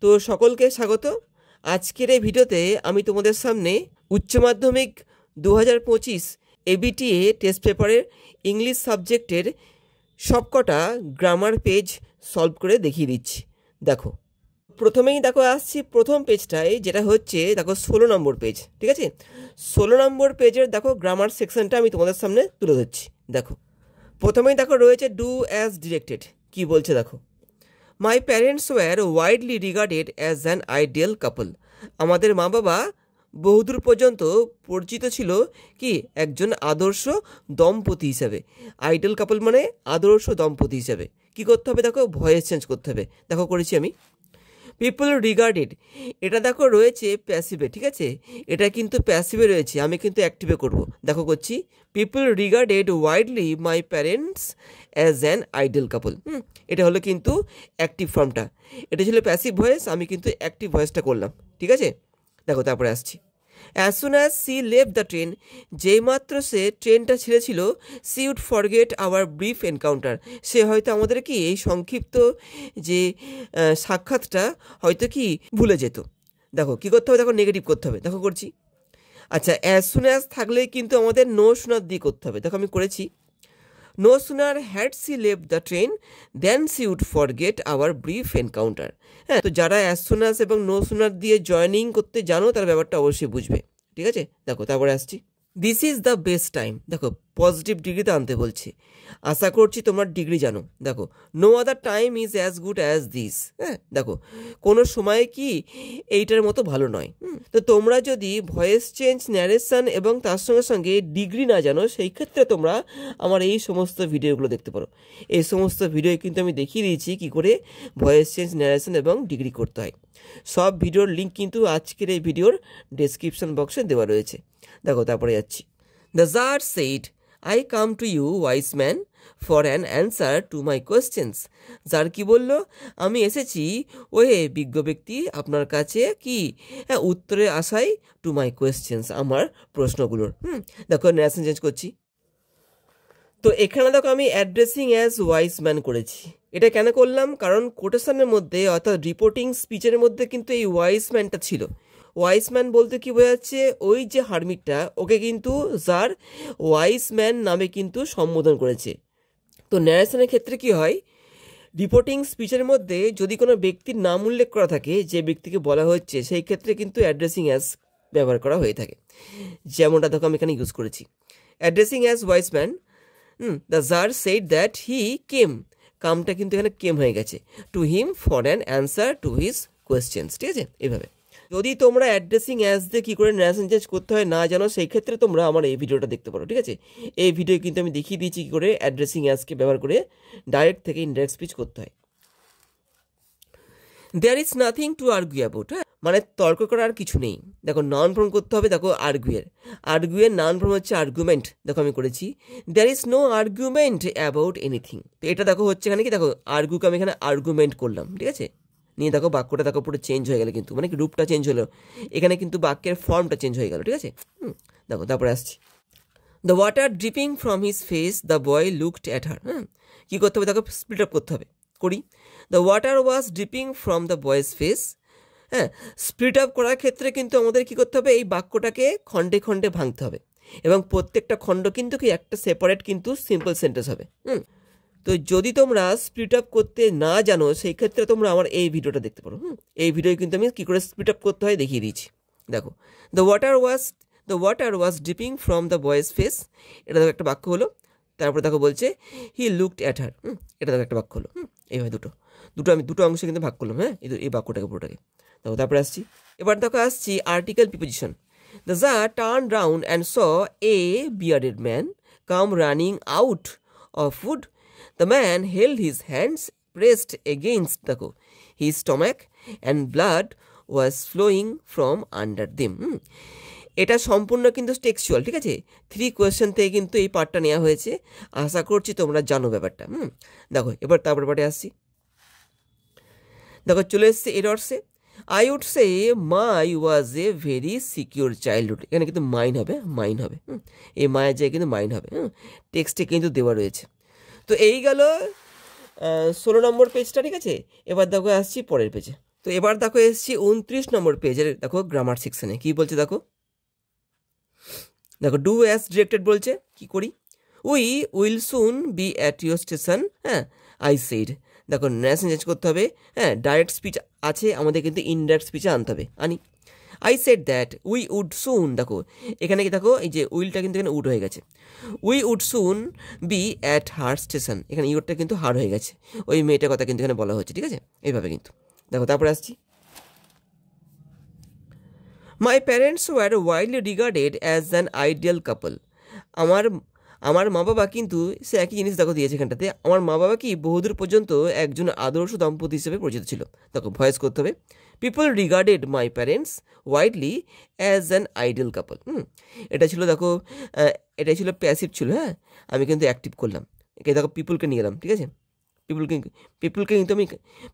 তো সকলকে স্বাগত। আজকের এই ভিডিওতে আমি তোমাদের সামনে উচ্চ মাধ্যমিক 2025 এবিটিএ টেস্ট পেপারের ইংলিশ সাবজেক্টের সবকটা গ্রামার পেজ সলভ করে দেখিয়ে দিচ্ছি। দেখো, প্রথমেই দেখো আসছি প্রথম পেজটায়, যেটা হচ্ছে দেখো 16 নম্বর পেজ। ঠিক আছে, 16 নম্বর পেজের দেখো গ্রামার সেকশনটা আমি তোমাদের সামনে তুলে ধরছি। দেখো, প্রথমেই দেখো রয়েছে ডু অ্যাজ ডিরেক্টেড। কি বলছে দেখো, my parents were widely regarded as an ideal couple. আমাদের মা বাবা বহুদূর পর্যন্ত পরিচিত ছিল কি একজন আদর্শ দম্পতি হিসাবে। আইডিয়াল কাপল মানে আদর্শ দম্পতি হিসাবে। কি করতে হবে দেখো, ভয়েস চেঞ্জ করতে হবে। দেখো করেছি আমি। পিপল রিগার্ডেড, এটা দেখো রয়েছে প্যাসিভে। ঠিক আছে, এটা কিন্তু প্যাসিভে রয়েছে, আমি কিন্তু অ্যাক্টিভে করব। দেখো করছি, people regarded widely my parents as an idol couple. এটা হলো কিন্তু অ্যাক্টিভ ফর্মটা, এটা ছিল প্যাসিভ ভয়েস, আমি কিন্তু অ্যাক্টিভ ভয়েসটা করলাম। ঠিক আছে, দেখো তারপরে আসছি। As soon as she left the train, যেইমাত্র সে ট্রেনটা ছেড়েছিল, she would forget our brief encounter, সে হয়তো আমাদের কি এই সংক্ষিপ্ত যে সাক্ষাৎটা হয়তো কি ভুলে যেত। দেখো কী করতে হবে, দেখো নেগেটিভ করতে হবে। দেখো করছি। আচ্ছা, অ্যাজ সুন অ্যাজ থাকলে কিন্তু আমাদের নো সুনার দিয়ে করতে হবে। দেখো আমি করেছি। No sooner had she left the train then she would forget our brief encounter. হ্যাঁ, তো যারা অ্যাজ সুন অ্যাজ এবং নো সুনার দিয়ে জয়নিং করতে জানো তার ব্যাপারটা অবশ্যই বুঝবে। ঠিক আছে, দেখো তারপরে আসছি। This is the best time, দেখো পজিটিভ ডিগ্রিতে আনতে বলছি, আশা করছি তোমরা ডিগ্রি জানো। দেখো, no other time is as good as this. হ্যাঁ, দেখো কোনো সময় কি এইটার মতো ভালো নয়। তো তোমরা যদি ভয়েস চেঞ্জ, ন্যারেশন এবং তার সঙ্গে সঙ্গে ডিগ্রি না জানো, সেই ক্ষেত্রে তোমরা আমার এই সমস্ত ভিডিওগুলো দেখতে পারো। এই সমস্ত ভিডিও কিন্তু আমি দেখিয়ে দিয়েছি কী করে ভয়েস চেঞ্জ, ন্যারেশন এবং ডিগ্রি করতে হয়। সব ভিডিওর লিঙ্ক কিন্তু আজকের এই ভিডিওর ডেসক্রিপশন বক্সে দেওয়া রয়েছে। দেখো তারপরে যাচ্ছি। The jar said, I come to you wise man for an answer to my questions. Czar কি বলল, আমি এসেছি ওহে বিজ্ঞ ব্যক্তি আপনার কাছে কি উত্তরে আসাই টু মাই কোয়েশ্চেন্স, আমার প্রশ্নগুলোর। দেখো ন্যারেশন চেঞ্জ করছি। তো এখানে দেখো আমি অ্যাড্রেসিং অ্যাজ ওয়াইস ম্যান করেছি। এটা কেন করলাম, কারণ কোটেশনের মধ্যে অর্থাৎ রিপোর্টিং স্পিচের মধ্যে কিন্তু এই ওয়াইস ম্যানটা ছিল। ওয়াইস ম্যান বলতে কি বোঝাচ্ছে, ওই যে হারমিটটা ওকে কিন্তু জার ওয়াইস ম্যান নামে কিন্তু সম্বোধন করেছে। তো ন্যারেশনের ক্ষেত্রে কি হয়, রিপোর্টিং স্পিচের মধ্যে যদি কোনো ব্যক্তির নাম উল্লেখ করা থাকে, যে ব্যক্তিকে বলা হচ্ছে, সেই ক্ষেত্রে কিন্তু অ্যাড্রেসিং অ্যাজ ব্যবহার করা হয়ে থাকে। যেমনটা দেখো আমি এখানে ইউজ করেছি, addressing as wise man. The jar said that he came, কামটা কিন্তু এখানে কেম হয়ে গেছে, to him for an answer to his questions. ঠিক আছে, এইভাবে। যদি তোমরা অ্যাড্রেসিং অ্যাজ দিয়ে কী করে ন্যারেশন চেঞ্জ করতে হয় না জানো, সেই ক্ষেত্রে তোমরা আমার এই ভিডিওটা দেখতে পারো। ঠিক আছে, এই ভিডিও কিন্তু আমি দেখিয়ে দিয়েছি কী করে অ্যাড্রেসিং অ্যাজকে ব্যবহার করে ডাইরেক্ট থেকে ইনডাইরেক্ট স্পিচ করতে হয়। There is nothing to argue about, মানে তর্ক করার কিছু নেই। দেখো নাউন ফর্ম করতে হবে। দেখো আর্গুয়ের নাউন ফর্ম হচ্ছে আর্গুমেন্ট। দেখো আমি করেছি, there is no argument about anything. তো এটা দেখো হচ্ছে এখানে কি, দেখো আর্গুকে আমি এখানে আর্গুমেন্ট করলাম। ঠিক আছে, নিয়ে দেখো বাক্যটা দেখো পুরো চেঞ্জ হয়ে গেল, কিন্তু মানে কি রূপটা চেঞ্জ হলো, এখানে কিন্তু বাক্যের ফর্মটা চেঞ্জ হয়ে গেল। ঠিক আছে, দেখো তারপরে আসছি। The water dripping from his face, the boy looked at her. কী করতে হবে দেখো, স্প্লিট আপ করতে হবে। করি, the water was dripping from the boy's face. হ্যাঁ, স্প্লিট আপ করার ক্ষেত্রে কিন্তু আমাদের কী করতে হবে, এই বাক্যটাকে খণ্ডে খণ্ডে ভাঙতে হবে, এবং প্রত্যেকটা খণ্ড কিন্তু কি একটা সেপারেট কিন্তু সিম্পল সেন্টেন্স হবে। তো যদি তোমরা স্প্লিট আপ করতে না জানো, সেই ক্ষেত্রে তোমরা আমার এই ভিডিওটা দেখতে পারো। এই ভিডিও কিন্তু আমি কী করে স্প্লিট আপ করতে হয় দেখিয়ে দিয়েছি। দেখো, the water was dripping from the boy's face, এটা দেখো একটা বাক্য হলো। তারপরে দেখো বলছে হি লুকড অ্যাট হার, এটা দেখো একটা বাক্য হলো। এইভাবে আমি দুটো অংশে কিন্তু ভাগ করলাম। হ্যাঁ, এই বাক্যটাকে পুরোটাকে। দেখো তারপরে আসছি। এবার দেখো আসছি article preposition. The czar turn round and saw a bearded man come running out of food. The man held his hands pressed against his stomach and blood was flowing from under them. এটা সম্পূর্ণ কিন্তু textual. ঠিক আছে, 3 question থেকে কিন্তু এই পার্টটা নেওয়া হয়েছে, আশা করছি তোমরা জানো ব্যাপারটা। দেখো এবার তারপর পার্টে আসছি। দেখো চলে এসছে এরর্সে। I would say my was a very secure childhood, এখানে কিন্তু মাইন হবে। এই মায়ের জায়গায় কিন্তু মাইন হবে। টেক্সটে কিন্তু দেওয়া রয়েছে। তো এই গেল 16 নম্বর পেজটা। ঠিক আছে, এবার দেখো আসছি পরের পেজে। তো এবার দেখো এসেছি 29 নম্বর পেজের দেখো গ্রামার সেকশনে কি বলছে দেখো ডু অ্যাজ ডিরেক্টেড বলছে। কি করি? We will soon be at your station, হ্যাঁ আই সেড। দেখো ন্যারেশন চেঞ্জ করতে হবে, হ্যাঁ ডাইরেক্ট স্পিচ আছে আমাদের কিন্তু ইনডাইরেক্ট স্পিচে আনতে হবে। আনি I said that we would soon, দেখো এখানে কি দেখো এই যে উইলটা কিন্তু এখানে উড হয়ে গেছে, we would soon be at her station, এখানে ইউরটা কিন্তু হার হয়ে গেছে, ওই মেয়েটার কথা কিন্তু এখানে বলা হচ্ছে, ঠিক আছে এইভাবে কিন্তু। দেখো তারপরে আসছি, my parents were widely regarded as an ideal কাপল। আমার আমার মা বাবা কিন্তু সে একই জিনিস দেখো দিয়েছে এখানটাতে, আমার মা বাবা কি বহুদূর পর্যন্ত একজন আদর্শ দম্পতি হিসেবে পরিচিত ছিল। দেখো ভয়েস করতে হবে, people regarded my parents widely as an ideal কাপল। এটা ছিল দেখো এটাই ছিল প্যাসিভ ছিল, হ্যাঁ আমি কিন্তু অ্যাক্টিভ করলাম, একে দেখো পিপলকে নিয়ে এলাম, ঠিক আছে পিপলকে কিন্তু আমি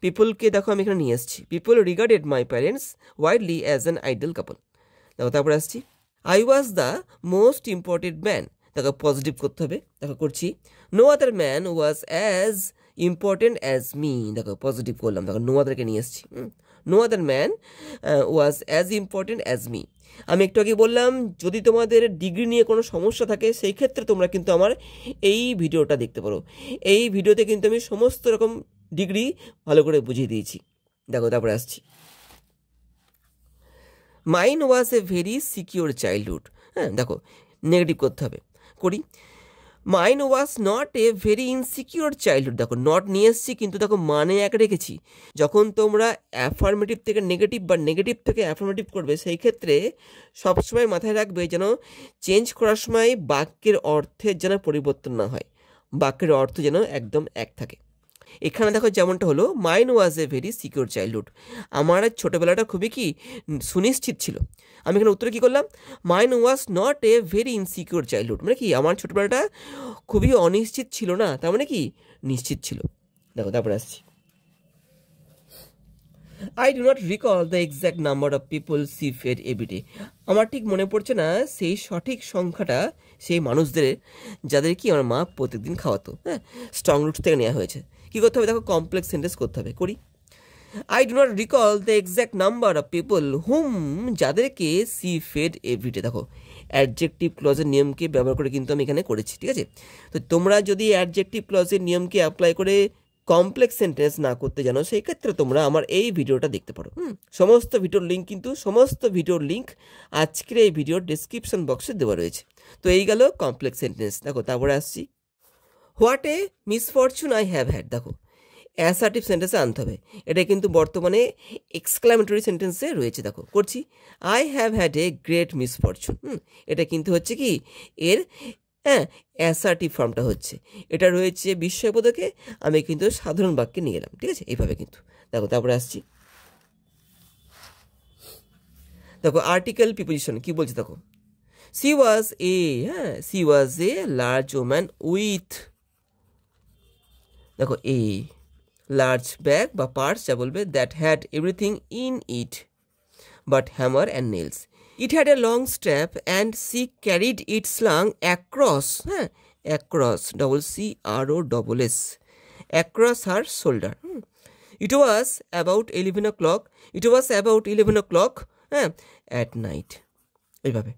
পিপলকে দেখো আমি এখানে নিয়ে এসেছি, people regarded my parents widely as an ideal couple. দেখো তারপরে আসছি, I was the most important man, দেখো পজিটিভ করতে হবে, দেখো করছি, no other man was as important as me, দেখো পজিটিভ করলাম, দেখো নো আদারকে নিয়ে এসেছি, no other man was as important as me. আমি একটু আগে বললাম যদি তোমাদের ডিগ্রি নিয়ে কোনো সমস্যা থাকে সেই ক্ষেত্রে তোমরা কিন্তু আমার এই ভিডিওটা দেখতে পারো, এই ভিডিওতে কিন্তু আমি সমস্ত রকম ডিগ্রি ভালো করে বুঝিয়ে দিয়েছি। দেখো তারপরে আসছি, mine was a very secure childhood, হ্যাঁ দেখো নেগেটিভ করতে হবে, করি, mine was not a very insecure childhood, দেখো নট নিয়ে এসেছি কিন্তু দেখো মানে এক রেখেছি, যখন তোমরা অ্যাফার্মেটিভ থেকে নেগেটিভ বা নেগেটিভ থেকে অ্যাফার্মেটিভ করবে সেই ক্ষেত্রে সবসময় মাথায় রাখবে যেন চেঞ্জ করার সময় বাক্যের অর্থের যেন পরিবর্তন না হয়, বাক্যের অর্থ যেন একদম এক থাকে। এখানে দেখো যেমনটা হলো, mine was a very secure childhood, আমার ছোটোবেলাটা খুবই কি সুনিশ্চিত ছিল। আমি এখানে উত্তরে কী করলাম, mine was not a very insecure childhood, মানে কি আমার ছোটোবেলাটা খুবই অনিশ্চিত ছিল না, তার মানে কি নিশ্চিত ছিল। দেখো তারপরে আসছি, I do not recall the exact number of people she fed every day, আমার ঠিক মনে পড়ছে না সেই সঠিক সংখ্যাটা সেই মানুষদের যাদের কি আমার মা প্রত্যেকদিন খাওয়াতো, হ্যাঁ স্ট্রং রুট থেকে নেওয়া হয়েছে। কী করতে হবে দেখো কমপ্লেক্স সেন্টেন্স করতে হবে, করি, I do not recall the exact number of people whom, যাদেরকে সি ফেড এভরিডে, দেখো অ্যাডজেক্টিভ ক্লজের নিয়মকে ব্যবহার করে কিন্তু আমি এখানে করেছি, ঠিক আছে। তো তোমরা যদি অ্যাডজেক্টিভ ক্লজের নিয়মকে অ্যাপ্লাই করে কমপ্লেক্স সেন্টেন্স না করতে জানো সেই ক্ষেত্রে তোমরা আমার এই ভিডিওটা দেখতে পারো। সমস্ত ভিডিওর লিঙ্ক আজকের এই ভিডিওর ডেসক্রিপশন বক্সে দেওয়া রয়েছে। তো এই গেল কমপ্লেক্স সেন্টেন্স। দেখো তারপরে আসছি, what a misfortune I have had, দেখো অ্যাসার্টিভ সেন্টেন্সে আনতে হবে, এটা কিন্তু বর্তমানে এক্সক্লামেটরি সেন্টেন্সে রয়েছে। দেখো করছি, I have had a great misfortune, এটা কিন্তু হচ্ছে কি এর হ্যাঁ অ্যাসার্টিভ ফর্মটা হচ্ছে, এটা রয়েছে বিস্ময়বোধকে, আমি কিন্তু সাধারণ বাক্যে নিয়ে এলাম, ঠিক আছে এইভাবে কিন্তু। দেখো তারপরে আসছি, দেখো আর্টিকেল প্রিপোজিশন কি বলছে, দেখো she was a large woman with, দেখো এ লার্জ ব্যাগ বা পার্স যা বলবে, that had everything in it but hammer and nails, it had a long strap and she carried it slung across, across CROSS across her shoulder. It was about 11 o'clock at night, এইভাবে।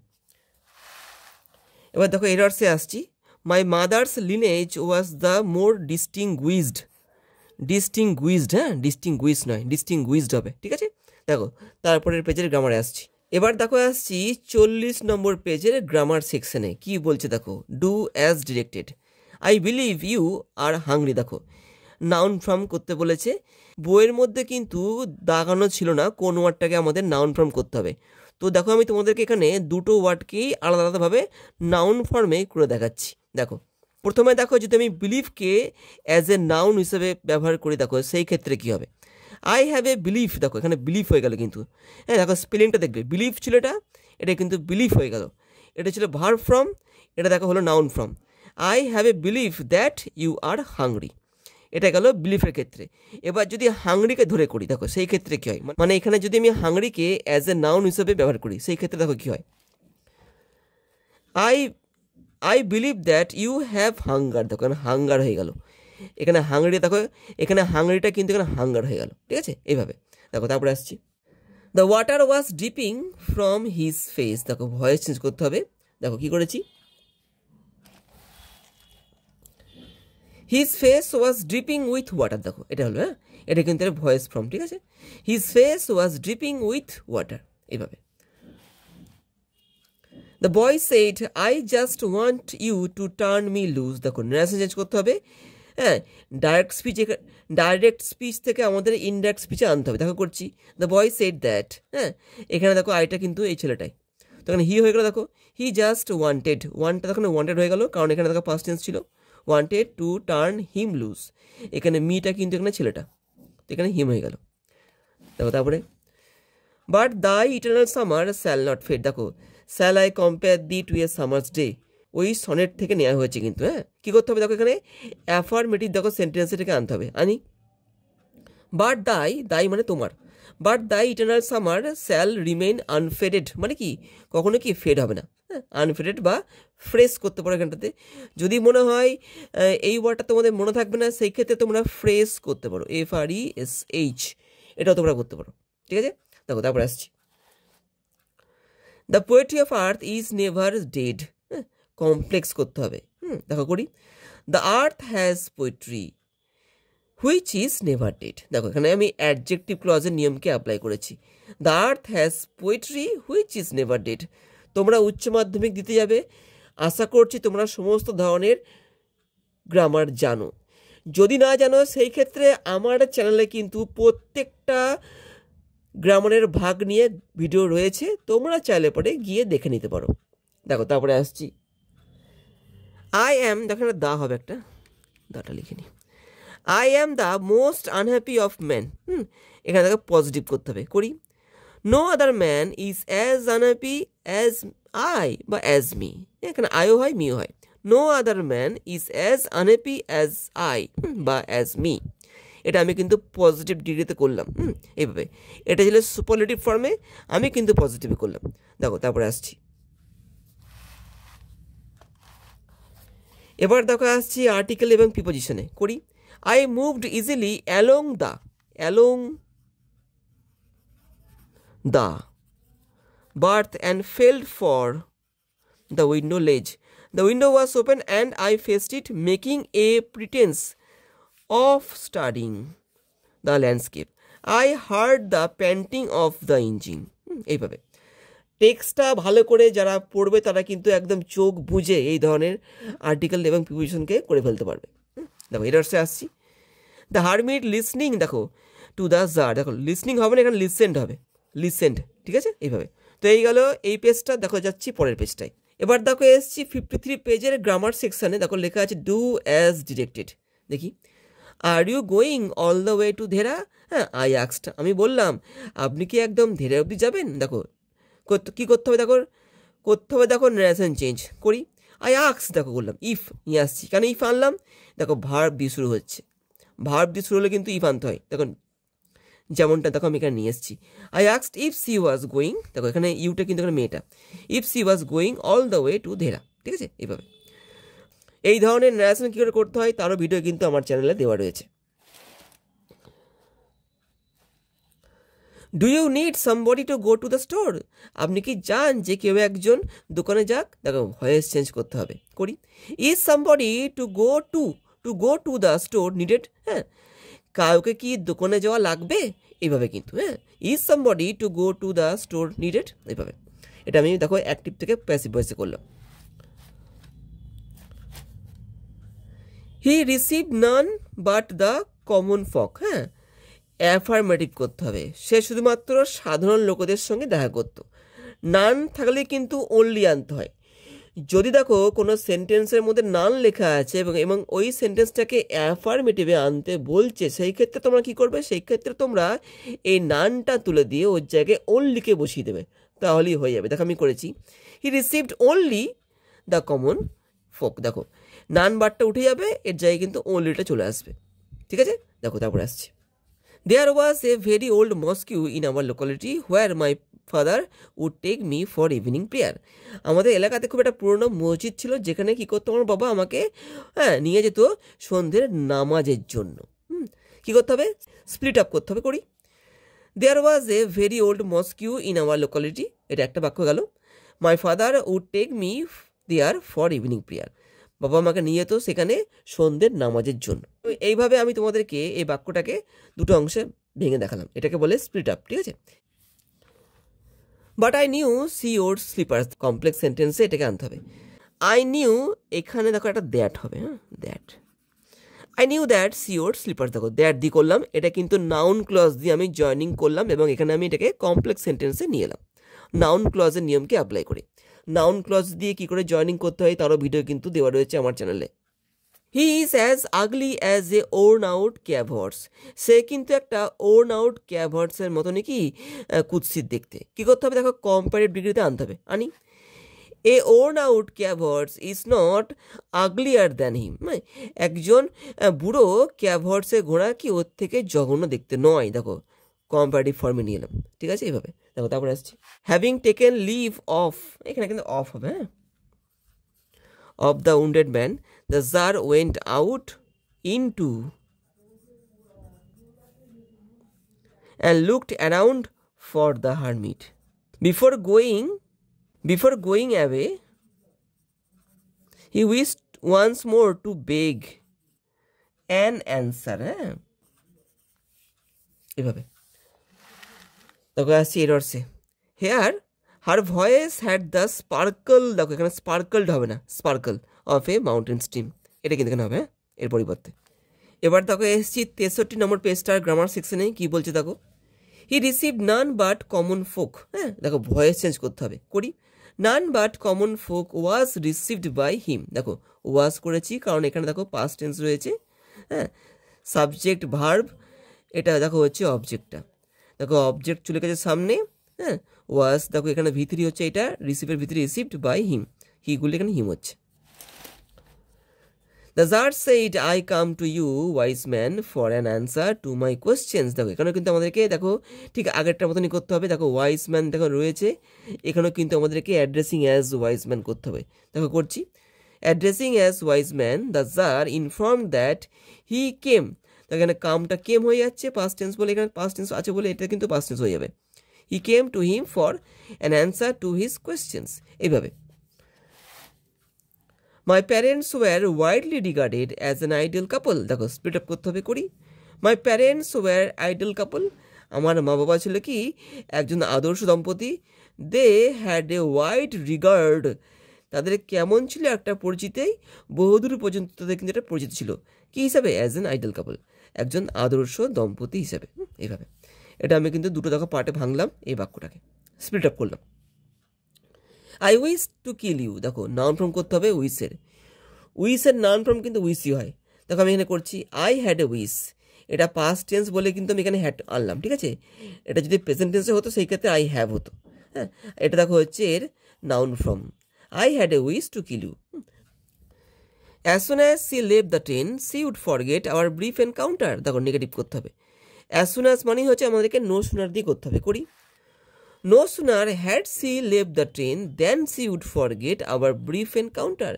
এবার দেখো এরর্সে আসছি, my mother's lineage was the more distinguished নয় distinguished হবে, ঠিক আছে। দেখো তারপরের পেজের গ্রামারে আসছি, এবার দেখো আসছি 40 নম্বর পেজের গ্রামার সেকশনে কি বলছে, দেখো do as directed, I believe you are hungry, দেখো নাউন ফর্ম করতে বলেছে, বইয়ের মধ্যে কিন্তু দাগানো ছিল না কোন ওয়ার্ডটাকে আমাদের নাউন ফর্ম করতে হবে। তো দেখো আমি তোমাদেরকে এখানে দুটো ওয়ার্ডকেই আলাদা আলাদাভাবে নাউন ফর্মে করে দেখাচ্ছি। দেখো প্রথমে দেখো যদি আমি বিলিভকে অ্যাজ এ নাউন হিসেবে ব্যবহার করি, দেখো সেই ক্ষেত্রে কী হবে, আই হ্যাভ এ বিলিফ, দেখো এখানে বিলিফ হয়ে গেল কিন্তু, দেখো স্পেলিংটা দেখবে, বিলিফ ছিল এটা কিন্তু বিলিফ হয়ে গেল, এটা ছিল ভার্ব ফর্ম, এটা দেখো হলো noun form. I have a belief that you are hungry, এটা গেল বিলিফের ক্ষেত্রে। এবার যদি হাংরিকে ধরে করি, দেখো সেই ক্ষেত্রে কী হয়, মানে এখানে যদি আমি হাংরিকে অ্যাজ এ নাউন হিসেবে ব্যবহার করি সেই ক্ষেত্রে দেখো কী হয়, I believe that you have hunger, দেখো এখানে হাঙ্গার হয়ে গেল, এখানে হাংরি দেখো এখানে হাংরিটা কিন্তু এখানে হাঙ্গার হয়ে গেল, ঠিক আছে এইভাবে। দেখো তারপরে আসছি, the water was dripping from his face. দেখো ভয়েস চেঞ্জ করতে হবে, দেখো কি করেছি, his face was dripping with water. দেখো এটা হলো, হ্যাঁ এটা কিন্তু একটা ভয়েস ফর্ম, ঠিক আছে, his face was dripping with water, এইভাবে। The boy said I just want you to turn me loose. দেখো নারেশন চেঞ্জ করতে হবে, হ্যাঁ ডাইরেক্ট স্পিচ থেকে আমাদের ইনডাইরেক্ট স্পিচে আনতে হবে। দেখো করছি, দ্য বয় সেড দ্যাট, হ্যাঁ এখানে দেখো আইটা কিন্তু এই ছেলেটাই, তখন হি হয়ে গেল। দেখো হি জাস্ট ওয়ান্টেড, ওয়ানটা তখন ওয়ান্টেড হয়ে গেল, কারণ এখানে দেখো পাস্ট টেন্স ছিল, wanted to turn him loose, এখানে মিটা কিন্তু এখানে ছেলেটা, তো এখানে হিম হয়ে গেল। দেখো তারপরে, but the eternal summer shall not fade. দেখো shall I compare thee to a summer's day, ওই সনেট থেকে নেওয়া হয়েছে কিন্তু, হ্যাঁ কী করতে হবে, দেখো এখানে অ্যাফার্মেটিভ দেখো সেন্টেন্সের থেকে আনতে হবে, আনি। বাট দাই মানে তোমার, but the eternal summer shall remain unfaded, মানে কি কখনো কি ফেড হবে না, হ্যাঁ আনফেডেড বা ফ্রেশ করতে পারো এখানটাতে। যদি মনে হয় এই ওয়ার্ডটা তোমাদের মনে থাকবে না, সেই ক্ষেত্রে তোমরা ফ্রেশ করতে পারো, FRESH, এটাও তোমরা করতে পারো, ঠিক আছে। দেখো তারপরে আসছি, the poetry of earth is never dead, হ্যাঁ কমপ্লেক্স করতে হবে, দেখো করি, the earth has poetry which is never dead. দেখো এখানে আমি অ্যাডজেক্টিভ ক্লজের নিয়মকে অ্যাপ্লাই করেছি, the earth has poetry which is never dead. তোমরা উচ্চ মাধ্যমিক দিতে যাবে, আশা করছি তোমরা সমস্ত ধরনের গ্রামার জানো, যদি না জানো সেই ক্ষেত্রে আমার চ্যানেলে কিন্তু প্রত্যেকটা গ্রামারের ভাগ নিয়ে ভিডিও রয়েছে, তোমরা চাইলে পরে গিয়ে দেখে নিতে পারো। দেখো তারপরে আসছি, আই অ্যাম, দেখো একটা দা হবে, একটা দাটা লিখে নিই, I am the most unhappy of man, এখানে দেখো পজিটিভ করতে হবে, করি, no other man is as unhappy as I বা অ্যাজ মি, এখানে আইও হয় মিও হয়, no other man is as unhappy as I বা অ্যাজ মি, এটা আমি কিন্তু পজিটিভ ডিগ্রিতে করলাম, এইভাবে। এটা ছিল সুপারলেটিভ ফর্মে, আমি কিন্তু পজিটিভে করলাম। দেখো তারপরে আসছি, এবার দেখো আসছি আর্টিকেল এবং প্রিপোজিশনে, করি, I moved easily along the berth and felt for the window ledge, the window was open and I faced it making a pretence of studying the landscape, I heard the panting of the engine. এইভাবে টেক্সটটা ভালো করে যারা পড়বে তারা কিন্তু একদম চোখ বুঝে এই ধরনের আর্টিকেল এবং প্রিপোজিশনকে করে ফেলতে পারবে। দেখো এটার সে আসছি, দ্য হারমিট লিসনিং, দেখো টু দ্য জার, দেখো লিসনিং হবে না, এখানে লিসেন্ড হবে, লিসেন্ড, ঠিক আছে এইভাবে। তো এই গেল এই পেজটা, দেখো যাচ্ছি পরের পেজটায়। এবার দেখো এসছি 53 পেজের গ্রামার সেকশানে, দেখো লেখা আছে ডু অ্যাজ ডিরেক্টেড। দেখি, are you going all the way to Dehra, হ্যাঁ আই আক্সড, আমি বললাম আপনি কি একদম ধেরা অবধি যাবেন। দেখো কী করতে হবে, দেখো নারেশন চেঞ্জ, করি, আই আক্স, দেখো বললাম ইফ নিয়ে আসছি, কেন ইফ আনলাম, দেখো ভার্ব দিয়ে শুরু হচ্ছে, ভার্ব দিয়ে শুরু হলে কিন্তু ইফ আনতে হয়, দেখো যেমনটা দেখো আমি এখানে নিয়ে এসেছি, আই আক্সড ইফ সি ওয়াজ গোয়িং, দেখো এখানে ইউটা কিন্তু এখানে মেয়েটা, if she was going all the way to Dehra, ঠিক আছে এইভাবে। এই ধরনের নারেশন কী করে করতে হয় তারও ভিডিও কিন্তু আমার চ্যানেলে দেওয়া রয়েছে। Do you need somebody to go to the store, আপনি কি চান যে কেউ একজন দোকানে যাক, দেখো ভয়েস চেঞ্জ করতে হবে, করি, is somebody to go to the store needed, হ্যাঁ কাউকে কি দোকানে যাওয়া লাগবে, এইভাবে কিন্তু, হ্যাঁ is somebody to go to the store needed, এইভাবে। এটা আমি দেখো অ্যাক্টিভ থেকে প্যাসিভ ভয়েসে করলাম। He receive none but the common folk, হ্যাঁ অ্যাফার্মেটিভ করতে হবে, সে শুধুমাত্র সাধারণ লোকেদের সঙ্গে দেখা করত, নান থাকলে কিন্তু অনলি আনতে হয়। যদি দেখো কোনো সেন্টেন্সের মধ্যে নান লেখা আছে এবং ওই সেন্টেন্সটাকে অ্যাফার্মেটিভে আনতে বলছে, সেই ক্ষেত্রে তোমরা কী করবে, সেই ক্ষেত্রে তোমরা এই নানটা তুলে দিয়ে ওর জায়গায় অনলিকে বসিয়ে দেবে, তাহলেই হয়ে যাবে। দেখো আমি করেছি, হি received only the common folk, দেখো নান বারটা উঠে যাবে, এর জায়গায় কিন্তু অনলিটা চলে আসবে, ঠিক আছে। দেখো তারপরে আসছে, there was a very old mosque in our locality where my father would take me for evening prayer, আমাদের এলাকাতে খুব একটা পুরনো মসজিদ ছিল যেখানে কী করতো আমার বাবা আমাকে নিয়ে যেত সন্ধ্যের নামাজের জন্য। কী করতে হবে, স্প্লিট আপ করতে হবে, করি, there was a very old mosque in our locality, এটা একটা বাক্য গেল। My father would take me there for evening prayer, বাবা আমাকে নিয়ে যেত সেখানে সন্ধ্যের নামাজের জন্য। এইভাবে আমি তোমাদেরকে এই বাক্যটাকে দুটো অংশে ভেঙে দেখালাম, এটাকে বলে স্প্লিট আপ, ঠিক আছে। But I knew she wore slippers, complex সেন্টেন্সে এটাকে আনতে হবে। আই নিউ, এখানে দেখো একটা দ্যাট হবে, হ্যাঁ that. I knew that she wore slippers, দেখো দ্যাট দিয়ে করলাম, এটা কিন্তু নাউন ক্লজ দিয়ে আমি জয়নিং করলাম এবং এখানে আমি এটাকে কমপ্লেক্স সেন্টেন্সে নিয়ে এলাম নাউন ক্লজের নিয়মকে অ্যাপ্লাই করে। নাউন ক্লজ দিয়ে কি করে জয়নিং করতে হয় তারও ভিডিও কিন্তু দেওয়া রয়েছে আমার চ্যানেলে। He is as ugly as a worn out cab horse, সে কিন্তু একটা ওর্ন আউট ক্যাব হর্সের মতনই কি কুৎসিত দেখতে। কী করতে হবে দেখো, কম্পারেটিভ ডিগ্রিতে আনতে হবে। আনি, a worn out cab horse is not uglier than him, একজন বুড়ো ক্যাব হর্সের ঘোড়া কি ওর থেকে জঘন্য দেখতে নয়, দেখো কম্পারেটিভ ফর্মে নিয়ে এলাম, ঠিক আছে। এইভাবে দেখো তারপরে আসছি, হ্যাভিং টেকেন লিভ অফ, এখানে কিন্তু অফ হবে, হ্যাঁ, of the wounded man, the Tsar went out into and looked around for the hermit. Before going away, he wished once more to beg an answer. এভাবে দেখো আসছি এরর্সে, here her voice had the sparkle, দেখো এখানে sparkled হবে না, sparkle of a mountain stream, এটা কিন্তু এখানে হবে, হ্যাঁ এর পরিবর্তে। এবার দেখো এসছি 63 নম্বর পেজটার গ্রামার সেকশনে, কি বলছে দেখো, he received none but common folk, হ্যাঁ দেখো ভয়েস চেঞ্জ করতে হবে, করি। None but common folk was received by him, দেখো ওয়াজ করেছি কারণ এখানে দেখো পাস্ট টেন্স রয়েছে, হ্যাঁ সাবজেক্ট ভার্ব, এটা দেখো হচ্ছে অবজেক্টটা, দেখো অবজেক্ট চলে গেছে সামনে, হ্যাঁ ওয়াজ দেখো এখানে ভিতরি হচ্ছে, এটা রিসিভের ভিতরে রিসিভড বাই হিম, হিগুলি এখানে হিম হচ্ছে। The Tsar said, I come to you, wise man, for an answer to my questions. দেখো এখানেও কিন্তু আমাদেরকে দেখো ঠিক আগেরটার মতনই করতে হবে, দেখো ওয়াইজ ম্যান দেখো রয়েছে, এখানেও কিন্তু আমাদেরকে অ্যাড্রেসিং অ্যাজ ওয়াইজ ম্যান করতে হবে, দেখো করছি। Addressing as wise man, the Tsar informed that he came, দেখো এখানে কামটা কেম হয়ে যাচ্ছে, পাস্ট টেন্স বলে এখানে পাস্ট টেন্স আছে বলে এটা কিন্তু পাস্ট টেন্স হয়ে যাবে। He came to him for an answer to his questions, এইভাবে। My parents were widely regarded as an ideal couple, দেখো স্প্লিট আপ করতে হবে, করি। My parents were ideal couple, আমার মা বাবা ছিল কি একজন আদর্শ দম্পতি। They had a wide regard, তাদের কেমন ছিল একটা পরিচিতি, বহুদূর পর্যন্ত তাদের কিন্তু একটা পরিচিতি ছিল, কি হিসাবে, অ্যাজ অ্যান আইডল কাপল, একজন আদর্শ দম্পতি হিসাবে, এইভাবে। এটা আমি কিন্তু দুটো দেখো পার্টে ভাঙলাম, এই বাক্যটাকে স্প্লিট আপ করলাম। I wish to kill you, দেখো নাউন ফর্ম করতে হবে উইশের, উইশের নাউন ফর্ম কিন্তু উইশই হয়। দেখো আমি এখানে করছি আই হ্যাড এ উইশ, এটা পাস্ট টেন্স বলে কিন্তু আমি এখানে হ্যাড আনলাম, ঠিক আছে। এটা যদি প্রেজেন্ট টেন্সে হতো সেই ক্ষেত্রে আই হ্যাভ হতো, হ্যাঁ এটা দেখো হচ্ছে এর noun form, I had a wish to kill you. As soon as she leave the train she would forget our brief encounter, দেখো নেগেটিভ করতে হবে। অ্যাজ সুন অ্যাজ মানেই হচ্ছে আমাদেরকে নো সুনার দিয়ে করতে হবে, করি। No sooner had she leave the train then she would forget our brief encounter,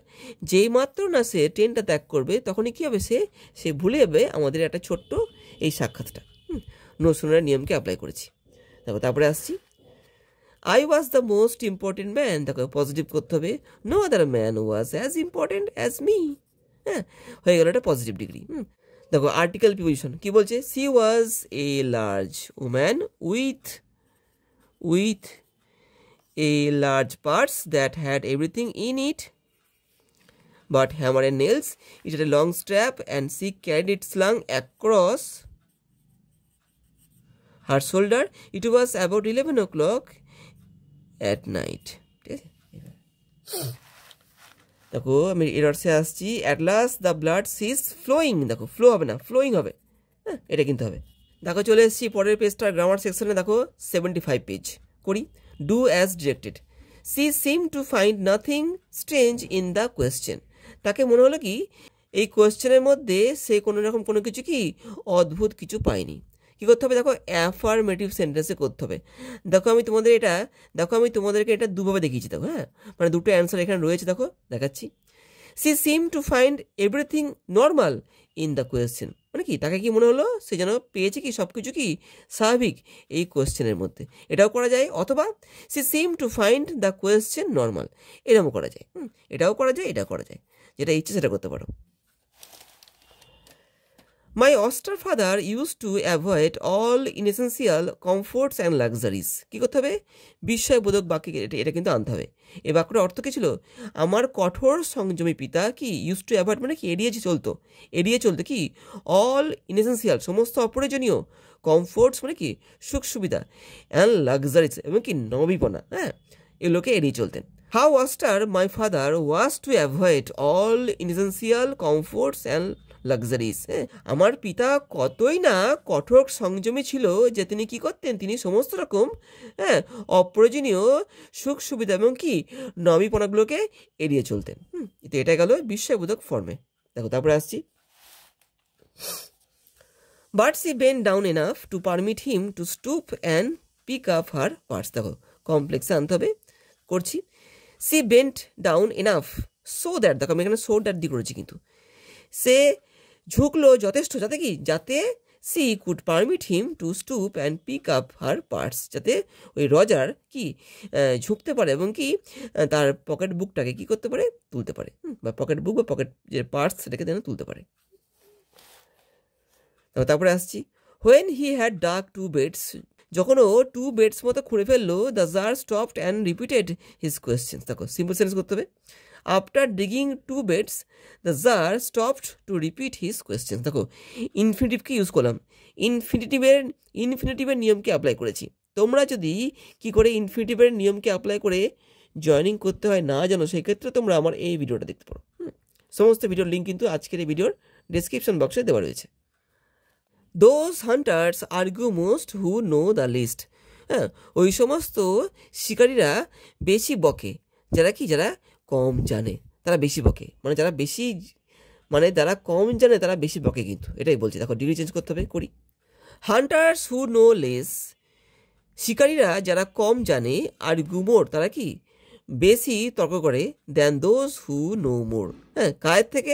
যেই মাত্র না সে ট্রেনটা ত্যাগ করবে তখনই কী হবে, সে ভুলে যাবে আমাদের একটা ছোট্ট এই সাক্ষাৎটা। নো সুনার নিয়মকে অ্যাপ্লাই করেছি। দেখো তারপরে আসছি, I was the most important man, দেখো পজিটিভ করতে হবে, no other man was as important as me, হ্যাঁ হয়ে গেল এটা পজিটিভ ডিগ্রি। দেখো আর্টিকেল প্রিপোজিশন কি বলছে, she was a large woman with a large purse that had everything in it but hammer and nails. It had a long strap and she carried it slung across her shoulder. It was about 11 o'clock at night. দেখো আমি এরর্সে আসছি, at last the blood ceased flowing, দেখো flow হবে না, flowing হবে, হ্যাঁ এটা কিন্তু হবে। দেখো চলে এসেছি পরের পেজটার গ্রামার সেকশনে, দেখো 75 পেজ, করি। Do as directed, she seem to find nothing strange in the question, তাকে মনে হলো কি এই কোয়েশ্চেনের মধ্যে সে কোনো রকম কোনো কিছু কি অদ্ভুত কিছু পায়নি। কী করতে হবে দেখো, অ্যাফার্মেটিভ সেন্টেন্সে করতে হবে। দেখো আমি তোমাদেরকে এটা দুভাবে দেখিয়েছি, দেখো হ্যাঁ মানে দুটো অ্যান্সার এখানে রয়েছে, দেখো দেখাচ্ছি। She seem to find everything normal in the question, মানে কি তাকে কি মনে হলো সে যেন পেয়েছে কি সব কিছু কি স্বাভাবিক এই কোয়েশ্চেনের মধ্যে, এটাও করা যায়। অথবা she seem to find the question normal, এরকমও করা যায়। এটাও করা যায়, এটাও করা যায়, যেটা ইচ্ছে সেটা করতে পারো। My austere father used to avoid all inessential comforts and luxuries. কি করতে হবে? বিস্ময়বোধক বাক্য, এটা কিন্তু আনতে হবে। এই বাক্যটার অর্থ কী ছিল? আমার কঠোর সংযমী পিতা কি ইউজ টু অ্যাভয়েড মানে কি এড়িয়ে চলতো কি অল ইনএসেন্সিয়াল সমস্ত অপ্রয়োজনীয়, কমফোর্টস মানে কি সুখ সুবিধা, অ্যান্ড লাক্সারিস এবং কি নবীপনা, হ্যাঁ এগুলোকে এড়িয়ে চলতেন। How austere my father was to avoid all inessential comforts and লাক্সারিস, হ্যাঁ আমার পিতা কতই না কঠোর সংযমী ছিল যে তিনি কি করতেন, তিনি সমস্ত রকম হ্যাঁ অপ্রয়োজনীয় সুখ সুবিধা এবং কি নবীপনাগুলোকে এড়িয়ে চলতেন। তো এটা গেল বিস্ময়বোধক ফর্মে। দেখো তারপরে আসছি, but she bent down enough to permit him to stoop and pick up her parts. দেখো কমপ্লেক্সে আনতে হবে, করছি। She bent down enough so that, দেখো আমি এখানে সো দ্যাট দিয়ে করেছি, কিন্তু সে ঝুঁকলো যথেষ্ট যাতে she could permit him to stoop and pick up her parts, যাতে ওই রজার কি ঝুঁকতে পারে এবং কি তার পকেট বুকটাকে কি করতে পারে, তুলতে পারে, বা পকেট বুক বা পকেট যে পার্টস সেটাকে যেন তুলতে পারে। তারপরে আসছি, হোয়েন হি হ্যাড ডাক 2 beds, যখন ও 2 beds মতো খুঁড়ে ফেললো, the czar stopped and repeated his questions. দেখো সিম্পল সেন্টেন্স করতে হবে, after digging 2 beds the czar stopped to repeat his questions. দেখো ইনফিনিটিভকে ইউজ করলাম, ইনফিনিটিভের নিয়মকে অ্যাপ্লাই করেছি। তোমরা যদি কি করে ইনফিনিটিভের নিয়মকে অ্যাপ্লাই করে জয়েনিং করতে হয় না জানো, সেক্ষেত্রে তোমরা আমার এই ভিডিওটা দেখতে পারো। সমস্ত ভিডিওর লিঙ্ক কিন্তু আজকের এই ভিডিওর ডেসক্রিপশন বক্সে দেওয়া রয়েছে। Those hunters argue most who know the least, হ্যাঁ ওই সমস্ত শিকারীরা বেশি বকে যারা কম জানে, তারা বেশি বকে, যারা কম জানে তারা বেশি বকে, কিন্তু এটাই বলছি। দেখো ডিগ্রি চেঞ্জ করতে হবে, করি। হান্টার্স হু নো লেস, শিকারীরা যারা কম জানে, আর্গু মোর তারা কি বেশি তর্ক করে, দেন দোজ হু নো মোর, হ্যাঁ কায়ের থেকে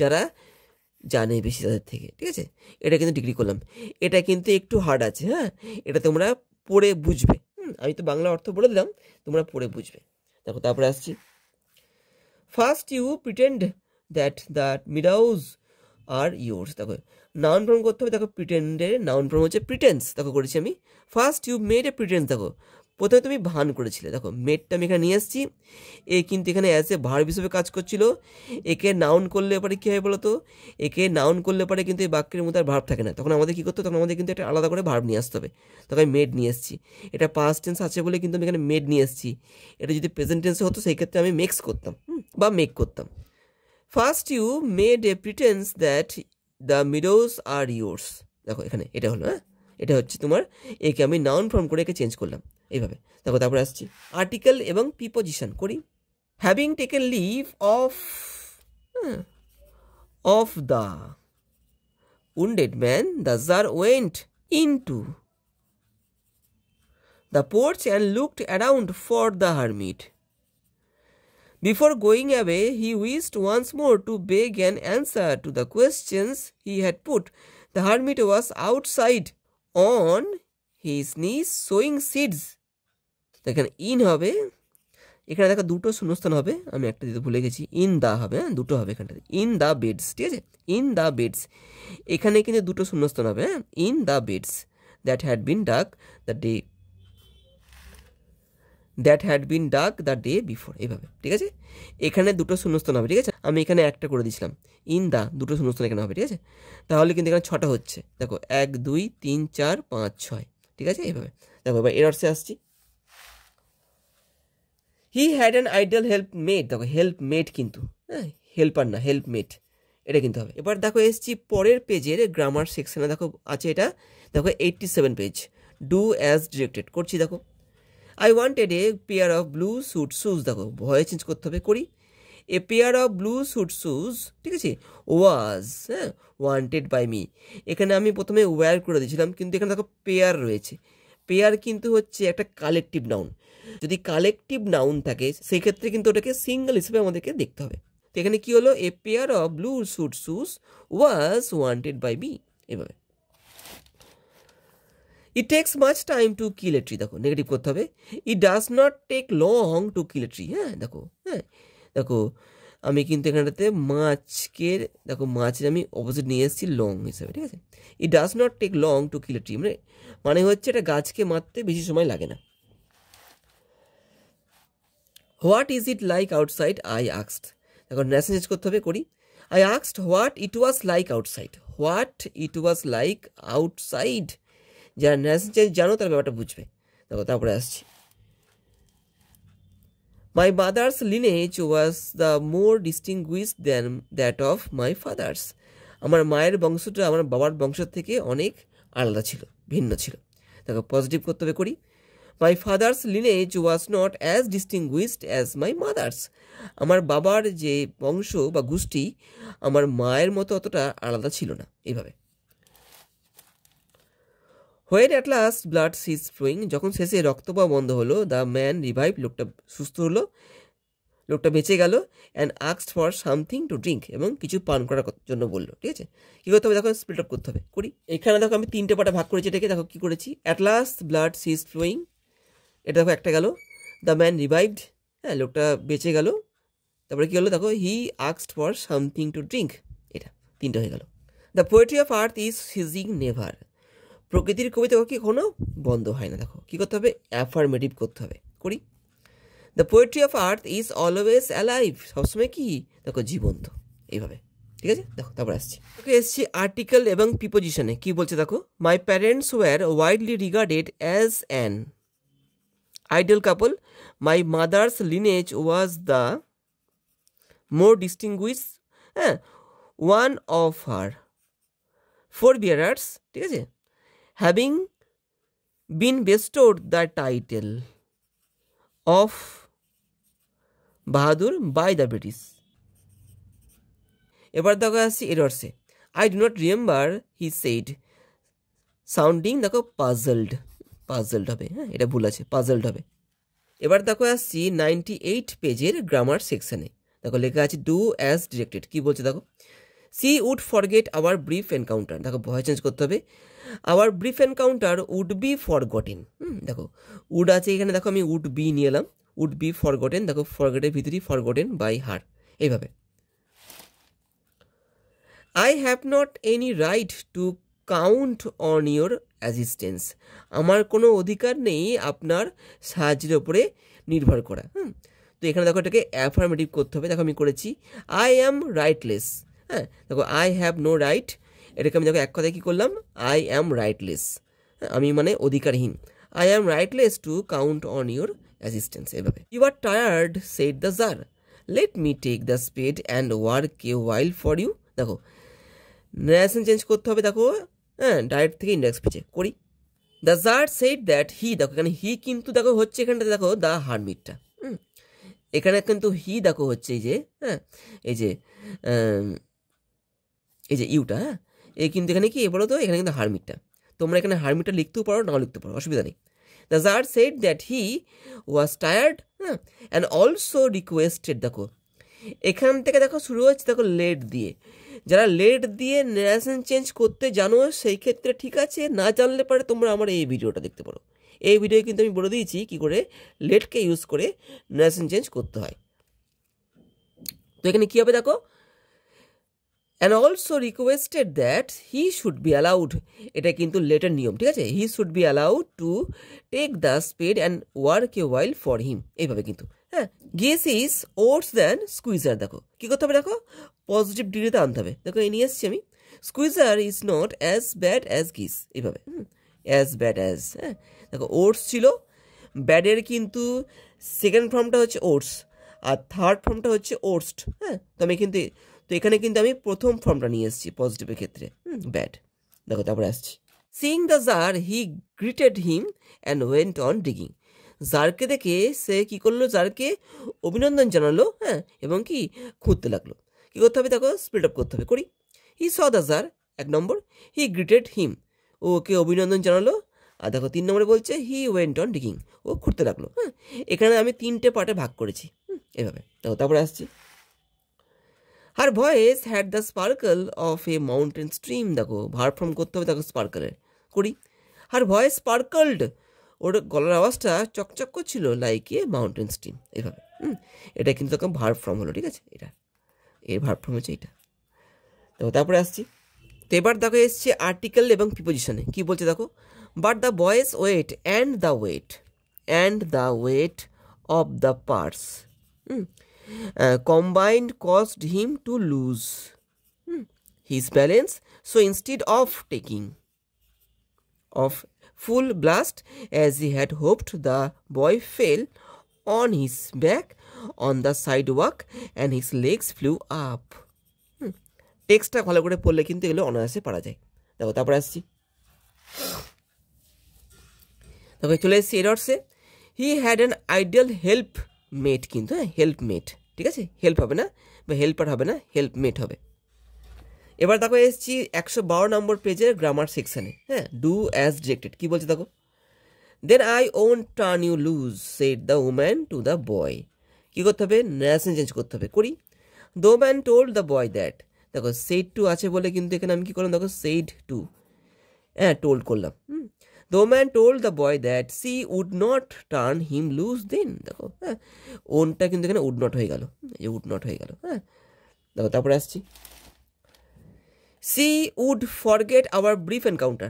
যারা জানে বেশি তাদের থেকে, ঠিক আছে। এটা কিন্তু ডিগ্রি করলাম, এটা কিন্তু একটু হার্ড আছে, হ্যাঁ এটা তোমরা পড়ে বুঝবে। আমি তো বাংলা অর্থ বলে দিলাম, তোমরা পড়ে বুঝবে। দেখো তারপরে আসছি, first you pretend that the meadows are yours. দেখো নাউন ফর্ম করতে হবে, দেখো প্রিটেন্ডের নাউন ফর্ম হচ্ছে প্রিটেন্স, দেখো করেছি আমি। First you made a pretence, দেখো প্রথমে তুমি ভান করেছিলে, দেখো মেডটা আমি এখানে নিয়ে এসেছি, এ কিন্তু এখানে অ্যাজ এ ভার্ব হিসেবে কাজ করছিল। একে নাউন করলে পরে কী হয় বলো তো, একে নাউন করলে পরে কিন্তু এই বাক্যের মধ্যে আর ভার্ব থাকে না, তখন আমাদের কী করতে, তখন আমাদের কিন্তু একটা আলাদা করে ভার্ব নিয়ে আসতে হবে। তখন আমি মেড নিয়ে এসেছি, এটা পাস্ট টেন্স আছে বলে কিন্তু আমি এখানে মেড নিয়ে এসেছি। এটা যদি প্রেজেন্ট টেন্সে হতো সেই ক্ষেত্রে আমি মেক্স করতাম বা মেক করতাম। First you made a pretence that the meadows are yours. দেখো এখানে এটা হলো, হ্যাঁ এটা হচ্ছে তোমার, একে আমি নাউন ফর্ম করে একে চেঞ্জ করলাম এইভাবে। দেখো তারপরে আসছি, আর্টিকেল এবং প্রিপোজিশন করি। Having taken leave of the wounded man, the Tsar went into the porch and looked around for the hermit. Before going away, he wished once more to beg an answer to the questions he had put. The hermit was outside on his knees sowing seeds. দেখেন in হবে, এখানে দেখো দুটো শূন্যস্থান হবে, আমি একটা দিতে ভুলে গেছি, ইন দা হবে, হ্যাঁ দুটো হবে এখানটাতে, ইন দ্য বেডস, ঠিক আছে ইন দ্য বেডস, এখানে কিন্তু দুটো শূন্যস্থান হবে, হ্যাঁ in the beds that had been ডাক দ্য ডে বিফোর, এইভাবে, ঠিক আছে। এখানে দুটো শূন্যস্থান হবে, ঠিক আছে, আমি এখানে একটা করে দিয়েছিলাম, ইন দা দুটো শূন্যস্থান এখানে হবে, ঠিক আছে। তাহলে কিন্তু এখানে 6টা হচ্ছে, দেখো 1 2 3 4 5 6, ঠিক আছে এইভাবে। দেখো এবার এরর্সে আসছি, হি হ্যাড অ্যান আইডল হেল্পমেট, দেখো হেল্পমেট কিন্তু, হ্যাঁ হেল্পার না হেল্পমেট, এটা কিন্তু হবে। এবার দেখো এসছি পরের পেজের গ্রামার সেকশনে, দেখো আছে এটা, দেখো 87 পেজ, ডু অ্যাজ ডিরেক্টেড, করছি। দেখো I wanted a pair of blue sweet shoes, দেখো ভয়ে চেঞ্জ করতে হবে, করি। A pair of blue sweet shoes, ঠিক আছে, ওয়াজ হ্যাঁ ওয়ান্টেড বাই মি, এখানে আমি প্রথমে ওয়্যার করে দিয়েছিলাম, কিন্তু এখানে দেখো পেয়ার রয়েছে, পেয়ার কিন্তু হচ্ছে একটা কালেকটিভ নাউন, যদি কালেকটিভ নাউন থাকে সেই ক্ষেত্রে কিন্তু ওটাকে সিঙ্গেল হিসেবে আমাদেরকে দেখতে হবে। তো এখানে কি হলো, a pair of blue sweet shoes was wanted by me, এভাবে। It takes much time to kill a tree, দেখো নেগেটিভ করতে হবে, it does not take long to kill a tree. হ্যাঁ দেখো, হ্যাঁ দেখো আমি কিন্তু এখানটাতে মাছকে দেখো মাছের আমি অপোজিট নিয়ে এসেছি লং হিসাবে, ঠিক আছে। It does not take long to kill a tree মানে হচ্ছে এটা গাছকে মারতে বেশি সময় লাগে না। What is it like outside I asked, দেখো ন্যাশন চেঞ্জ করতে হবে, করি। I asked what it was like outside, what it was like outside, যারা ন্যাশন চেঞ্জ জানো তার ব্যাপারটা বুঝবে। দেখো তারপরে আসছি, my mother's lineage was the more distinguished than that of my father's, আমার মায়ের বংশটা আমার বাবার বংশের থেকে অনেক আলাদা ছিল, ভিন্ন ছিল। দেখো পজিটিভ করতে হবে, করি। মাই father's lineage was not as distinguished as my mother's, আমার বাবার যে বংশ বা গোষ্ঠী আমার মায়ের মতো অতটা আলাদা ছিল না, এইভাবে। When at last blood seize flowing, যখন শেষে রক্ত পাওয়া বন্ধ হলো, দ্য ম্যান রিভাইভ, লোকটা সুস্থ হলো, লোকটা বেঁচে গেল, and asked for something to drink, এবং কিছু পান করার জন্য বললো, ঠিক আছে। কী করতে হবে, দেখো স্প্লিট আপ করতে হবে, করি। এখানে দেখো আমি 3টে পার্টে ভাগ করেছি এটাকে, দেখো কী করেছি। At last blood seize flowing, এটা দেখো একটা গেল। দ্য ম্যান রিভাইভড, হ্যাঁ লোকটা বেঁচে গেল। তারপরে কী হলো, দেখো হি asked for something to drink, এটা 3টে হয়ে গেল। The poetry of earth is seizing never, প্রকৃতির কবিতা কখনো বন্ধ হয় না। দেখো কী করতে হবে, অ্যাফার্মেটিভ করতে হবে, করি। The poetry of earth is always alive, সবসময় কি দেখো জীবন্ত, এইভাবে, ঠিক আছে। দেখো তারপর আসছি, ওকে এসছি আর্টিকেল এবং প্রিপোজিশনে। কি বলছে দেখো, my parents were widely regarded as an idol couple, my mother's lineage was the more distinguish, হ্যাঁ one of her four bearers, ঠিক আছে, having been bestowed the title of Bahadur by the British. এবার দেখো আসছি এরর্সে, I do not remember he said, sounding দেখো puzzled, puzzled হবে, হ্যাঁ এটা ভুল আছে, পাজলড হবে। এবার দেখো আসছি 98 পেজের গ্রামার সেকশনে, দেখো লেখা আছে ডু অ্যাজ ডিরেক্টেড। কি বলছে দেখো, she would forget our brief encounter, দেখো ভয় চেঞ্জ করতে হবে, our brief encounter would be forgotten, দেখো উড আছে এখানে, দেখো আমি উড বি নিয়ে এলাম, উড বি ফরগটেন, দেখো ফরগেটের ভিতরেই ফরগটেন বাই হার, এইভাবে। I have not any right two count on your assistance, আমার কোনো অধিকার নেই আপনার সাহায্যের ওপরে নির্ভর করা। তো এখানে দেখো এটাকে অ্যাফার্মেটিভ করতে হবে, দেখো আমি করেছি আই অ্যাম রাইটলেস, হ্যাঁ দেখো আই হ্যাভ নো রাইট, এটাকে আমি দেখো এক কথায় কী করলাম, আই অ্যাম রাইটলেস, আমি মানে অধিকারহীন, I am rightless to count on your assistance, এভাবে। You are tired said the tsar, let me take the spade and work a while for you, দেখো নারেশন চেঞ্জ করতে হবে, দেখো হ্যাঁ ডাইরেক্ট থেকে ইন্ডেক্স পিছে, করি। The tsar said that he, দেখো এখানে হি কিন্তু দেখো হচ্ছে এখানটা দেখো দ্য হারমিটটা, এখানে কিন্তু হি দেখো হচ্ছে এই যে, হ্যাঁ এই যে ইউটা, হ্যাঁ এই কিন্তু এখানে কি বলো তো, এখানে কিন্তু হারমিটটা, তোমরা এখানে হারমিটটা লিখতেও পারো নাও লিখতে পারো, অসুবিধা নেই। The tsar said that he was tired, হ্যাঁ অ্যান্ড অলসো রিকোয়েস্টেড, দেখো এখান থেকে দেখো শুরু হচ্ছে দেখো লেট দিয়ে, যারা লেট দিয়ে ন্যারেশন চেঞ্জ করতে জানো সেই ক্ষেত্রে ঠিক আছে, না জানলে পারে তোমরা আমার এই ভিডিওটা দেখতে পারো, এই ভিডিওয়ে কিন্তু আমি বলে দিয়েছি কী করে লেটকে ইউজ করে ন্যারেশন চেঞ্জ করতে হয়। তো এখানে কী হবে দেখো, and also requested that he should be allowed, এটা কিন্তু লেটের নিয়ম, ঠিক আছে, he should be allowed to take the spade and work a while for him, এইভাবে কিন্তু, হ্যাঁ। Guess is oats than squeezer, দেখো কী করতে হবে, দেখো পজিটিভ ডিগ্রিতে আনতে হবে, দেখো এই নিয়ে এসছি আমি, squeezer is not as bad as geese, এইভাবে, অ্যাজ ব্যাড অ্যাজ, হ্যাঁ দেখো ওটস ছিল, ব্যাডের কিন্তু সেকেন্ড ফর্মটা হচ্ছে ওটস আর থার্ড ফর্মটা হচ্ছে ওটসড, হ্যাঁ তো আমি কিন্তু তো এখানে কিন্তু আমি প্রথম ফর্মটা নিয়ে এসেছি পজিটিভের ক্ষেত্রে, ব্যাড। দেখো তারপরে আসছি, seeing the jar he greeted him and went on digging, জারকে দেখে সে কী করলো, জারকে অভিনন্দন জানালো, হ্যাঁ এবং কি খুঁজতে লাগলো। কী করতে হবে দেখো স্প্লিট আপ করতে হবে, করি। হি স দ্য জার, 1 নম্বর, হি গ্রিটেড হিম, ওকে অভিনন্দন জানালো, আর দেখো 3 নম্বরে বলছে হি ওয়েন্ট অন ডিগিং, ও খুঁড়তে লাগলো, হ্যাঁ এখানে আমি 3টে পার্টে ভাগ করেছি, এভাবে। দেখো তারপরে আসছি, হার voice had the sparkle of a mountain stream, দেখো ভার্ব ফর্ম করতে হবে, দেখো স্পার্কলের করি। হার ভয়েস স্পার্কলড, ওর গলার আওয়াজটা চকচক করছিল লাইক এ মাউন্টেন স্ট্রিম, এভাবে। এটা কিন্তু তখন ভার্ব ফর্ম হলো, ঠিক আছে, এটা এর ভার্ব ফর্ম হচ্ছে এইটা। দেখো তারপরে আসছি, তো এবার দেখো এসছে আর্টিকেল এবং প্রিপোজিশনে। কি বলছে দেখো, but the boy's weight and the weight of the purse combined caused him to lose his balance, so instead of taking off full blast as he had hoped, the boy fell on his back on the sidewalk and his legs flew up. টেক্সটটা ভালো করে পড়লে কিন্তু এগুলো অনায়াসে পারা যায়। দেখো তারপরে আসছি, তারপরে চলে এসেছি এরর্সে। He had an ideal help mate, কিন্তু হেল্প মেট, ঠিক আছে, হেল্প হবে না বা হেল্পার হবে না, হেল্প মেট হবে। এবার দেখো এসেছি 112 নম্বর পেজের গ্রামার সেকশানে। Do as directed. কি বলছে দেখো, then I won't turn you loose said the woman to the boy. কী করতে হবে, ন্যারেশন চেঞ্জ করতে হবে, করি। The woman told the boy that, দেখো সেইড টু আছে বলে কিন্তু এখানে আমি কী করলাম, দেখো সেইড টু, টোল্ড করলাম। The man told the boy that she would not turn him loose then, দেখো ওনটা কিন্তু এখানে উড নট হয়ে গেল, এই যে উড নট হয়ে গেল। দেখো তারপরে আসছি, she would forget our brief encounter।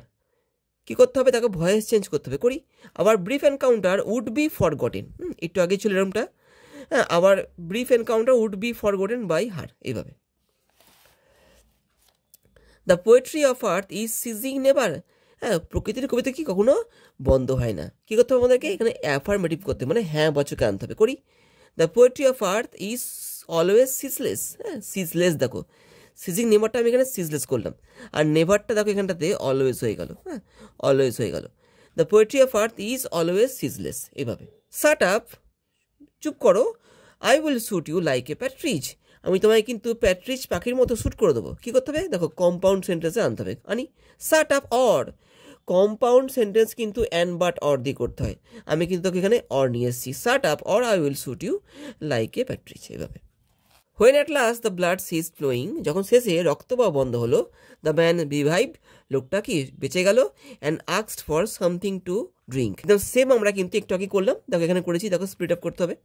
কি করতে হবে, দেখো ভয়েস চেঞ্জ করতে হবে, করি। our brief encounter would be forgotten, একটু আগে ছিল এরকমটা, our brief encounter would be forgotten by her, এইভাবে। the poetry of earth is ceasing never, প্রকৃতির কবিতা কি কখনো বন্ধ হয় না। কী করতে হবে আমাদেরকে, এখানে অ্যাফার্মেটিভ করতে হবে, মানে হ্যাঁ বাচকে আনতে হবে, করি। The poetry of earth is always ceaseless, ceaseless, দেখো সিজিং নেভারটা আমি এখানে সিজলেস করলাম, আর নেভারটা দেখো এখানটাতে অলওয়েজ হয়ে গেল, অলওয়েজ হয়ে গেল। The poetry of earth is always ceaseless, এভাবে। শাট আপ, চুপ করো। I will shoot you like a partridge, আমি তোমায় কিন্তু প্যাট্রিজ পাখির মতো শ্যুট করে দেবো। কী করতে হবে, দেখো কম্পাউন্ড সেন্টেন্সে আনতে হবে, আনি। শাট আপ অর, কম্পাউন্ড সেন্টেন্স কিন্তু অ্যান্ড বাট অর দিয়ে করতে হয়, আমি কিন্তু তোকে এখানে অর নিয়ে এসেছি। Shut up or I will shoot you like a partridge, এভাবে। When at last the blood seize flowing, যখন শেষে রক্ত পাওয়া বন্ধ হলো, দ্য ম্যান রিভাইভড, লোকটা কি বেঁচে গেল, and asked for something to drink. Same আমরা কিন্তু একটু আগে করলাম, দেখো এখানে করেছি, দেখো স্প্লিট আপ করতে হবে।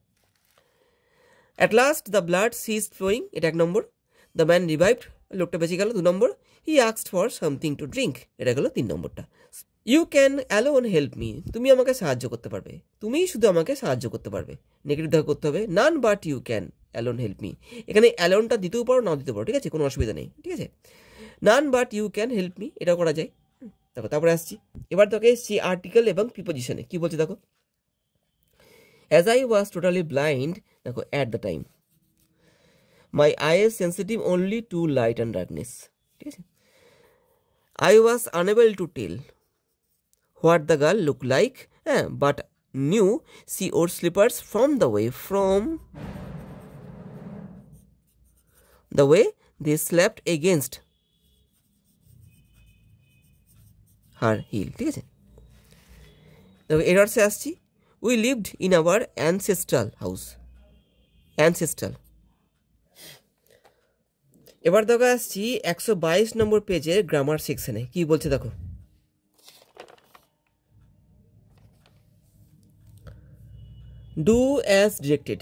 At last the blood seize flowing, এটা 1 নম্বর। দ্য ম্যান রিভাইভড, লোকটা বেঁচে গেল, 2 নম্বর। He asked for something to drink, এটা গেল 3 নম্বরটা। You can alone help me, তুমি আমাকে সাহায্য করতে পারবে, তুমিই শুধু আমাকে সাহায্য করতে পারবে। নেগেটিভ দেখা করতে হবে, none but you can alone help me, এখানে অ্যালোনটা দিতেও পারো নাও দিতে পারো, ঠিক আছে, কোনো অসুবিধা নেই, ঠিক আছে। None but you can help me, এটাও করা যায়। দেখো তারপরে আসছি, এবার তোকে এসছি আর্টিকেল এবং প্রিপোজিশনে। কি বলছে দেখো, as I was totally blind, দেখো at the time, my eyes sensitive only to light and darkness, ঠিক আছে। I was unable to tell what the girl look like, but knew she wore slippers from the way they slapped against her heel, ঠিক আছে। দেখো এরর্সে আসছি, we lived in our ancestral house, ancestral. এবার দেখো আসছি 122 নম্বর পেজের গ্রামার সেকশনে। কি বলছে দেখো, do as directed.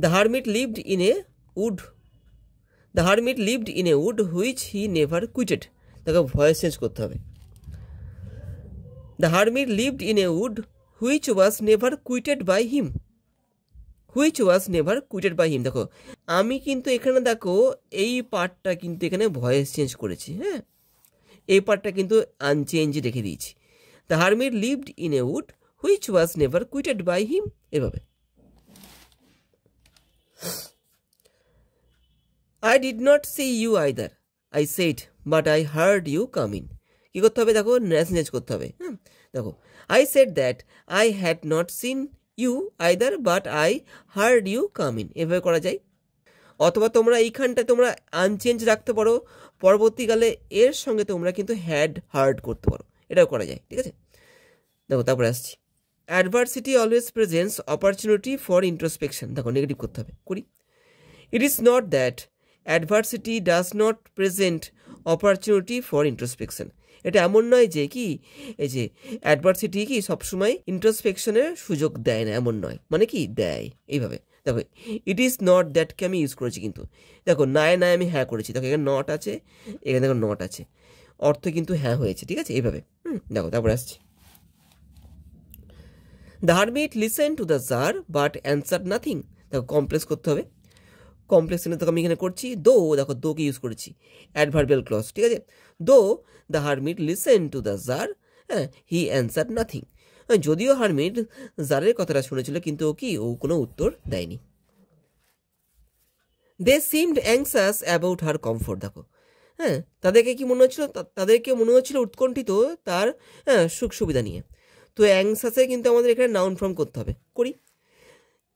The hermit lived in a wood which he never quitted, দেখো ভয়েস চেঞ্জ করতে হবে। The hermit lived in a wood which was never quitted by him, দেখো আমি কিন্তু এখানে দেখো এই পার্টটা কিন্তু এখানে ভয়েস চেঞ্জ করেছি, এই পার্টটা কিন্তু আনচেঞ্জ রেখে দিয়েছি। The hermit lived in a wood which was never quitted by him, এভাবে। I did not see you either, I said but I heard you come in. কী করতে হবে, দেখো ন্যারেশন চেঞ্জ করতে হবে। দেখো I said that I had not seen you either but I heard you come in, এভাবে করা যায়। অথবা তোমরা এইখানটায় তোমরা আনচেঞ্জ রাখতে পারো, পরবর্তীকালে এর সঙ্গে তোমরা কিন্তু হ্যাড হার্ড করতে পারো, এটাও করা যায়, ঠিক আছে। দেখো তারপরে আসছি, adversity always presents opportunity for introspection, দেখো নেগেটিভ করতে হবে, করি। ইট is not that adversity does not present opportunity for introspection. এটা এমন নয় যে কি এই যে অ্যাডভার্সিটি কি সবসময় ইন্ট্রোস্পেকশনের সুযোগ দেয় না, এমন নয়, মানে কি দেয় এইভাবে। দেখো ইট ইজ নট দ্যাটকে আমি ইউজ করেছি, কিন্তু দেখো নাই নাই আমি হ্যাঁ করেছি, দেখো এখানে নট আছে, এখানে দেখো নট আছে, অর্থ কিন্তু হ্যাঁ হয়েছে, ঠিক আছে এইভাবে। দেখো তারপরে আসছি, the hermit listen to the jar but answer nothing. দেখো কমপ্লেক্স করতে হবে, কমপ্লেক্স দেখো আমি এখানে করছি দো, দেখো দোকে ইউজ করেছি অ্যাডভার্বিয়াল ক্লজ, ঠিক আছে। Though the hermit listen to the tsar, হ্যাঁ হি অ্যান্সার নাথিং। যদিও হারমিট জারের কথাটা শুনেছিল, কিন্তু ও কোনো উত্তর দেয়নি। They seemed anxious about her comfort. দেখো হ্যাঁ তাদেরকে কি মনে হচ্ছিল, তাদেরকে মনে হচ্ছিল উৎকণ্ঠিত তার সুখ সুবিধা নিয়ে। তো অ্যাংসাসে কিন্তু আমাদের এখানে নাউন ফর্ম করতে হবে, করি।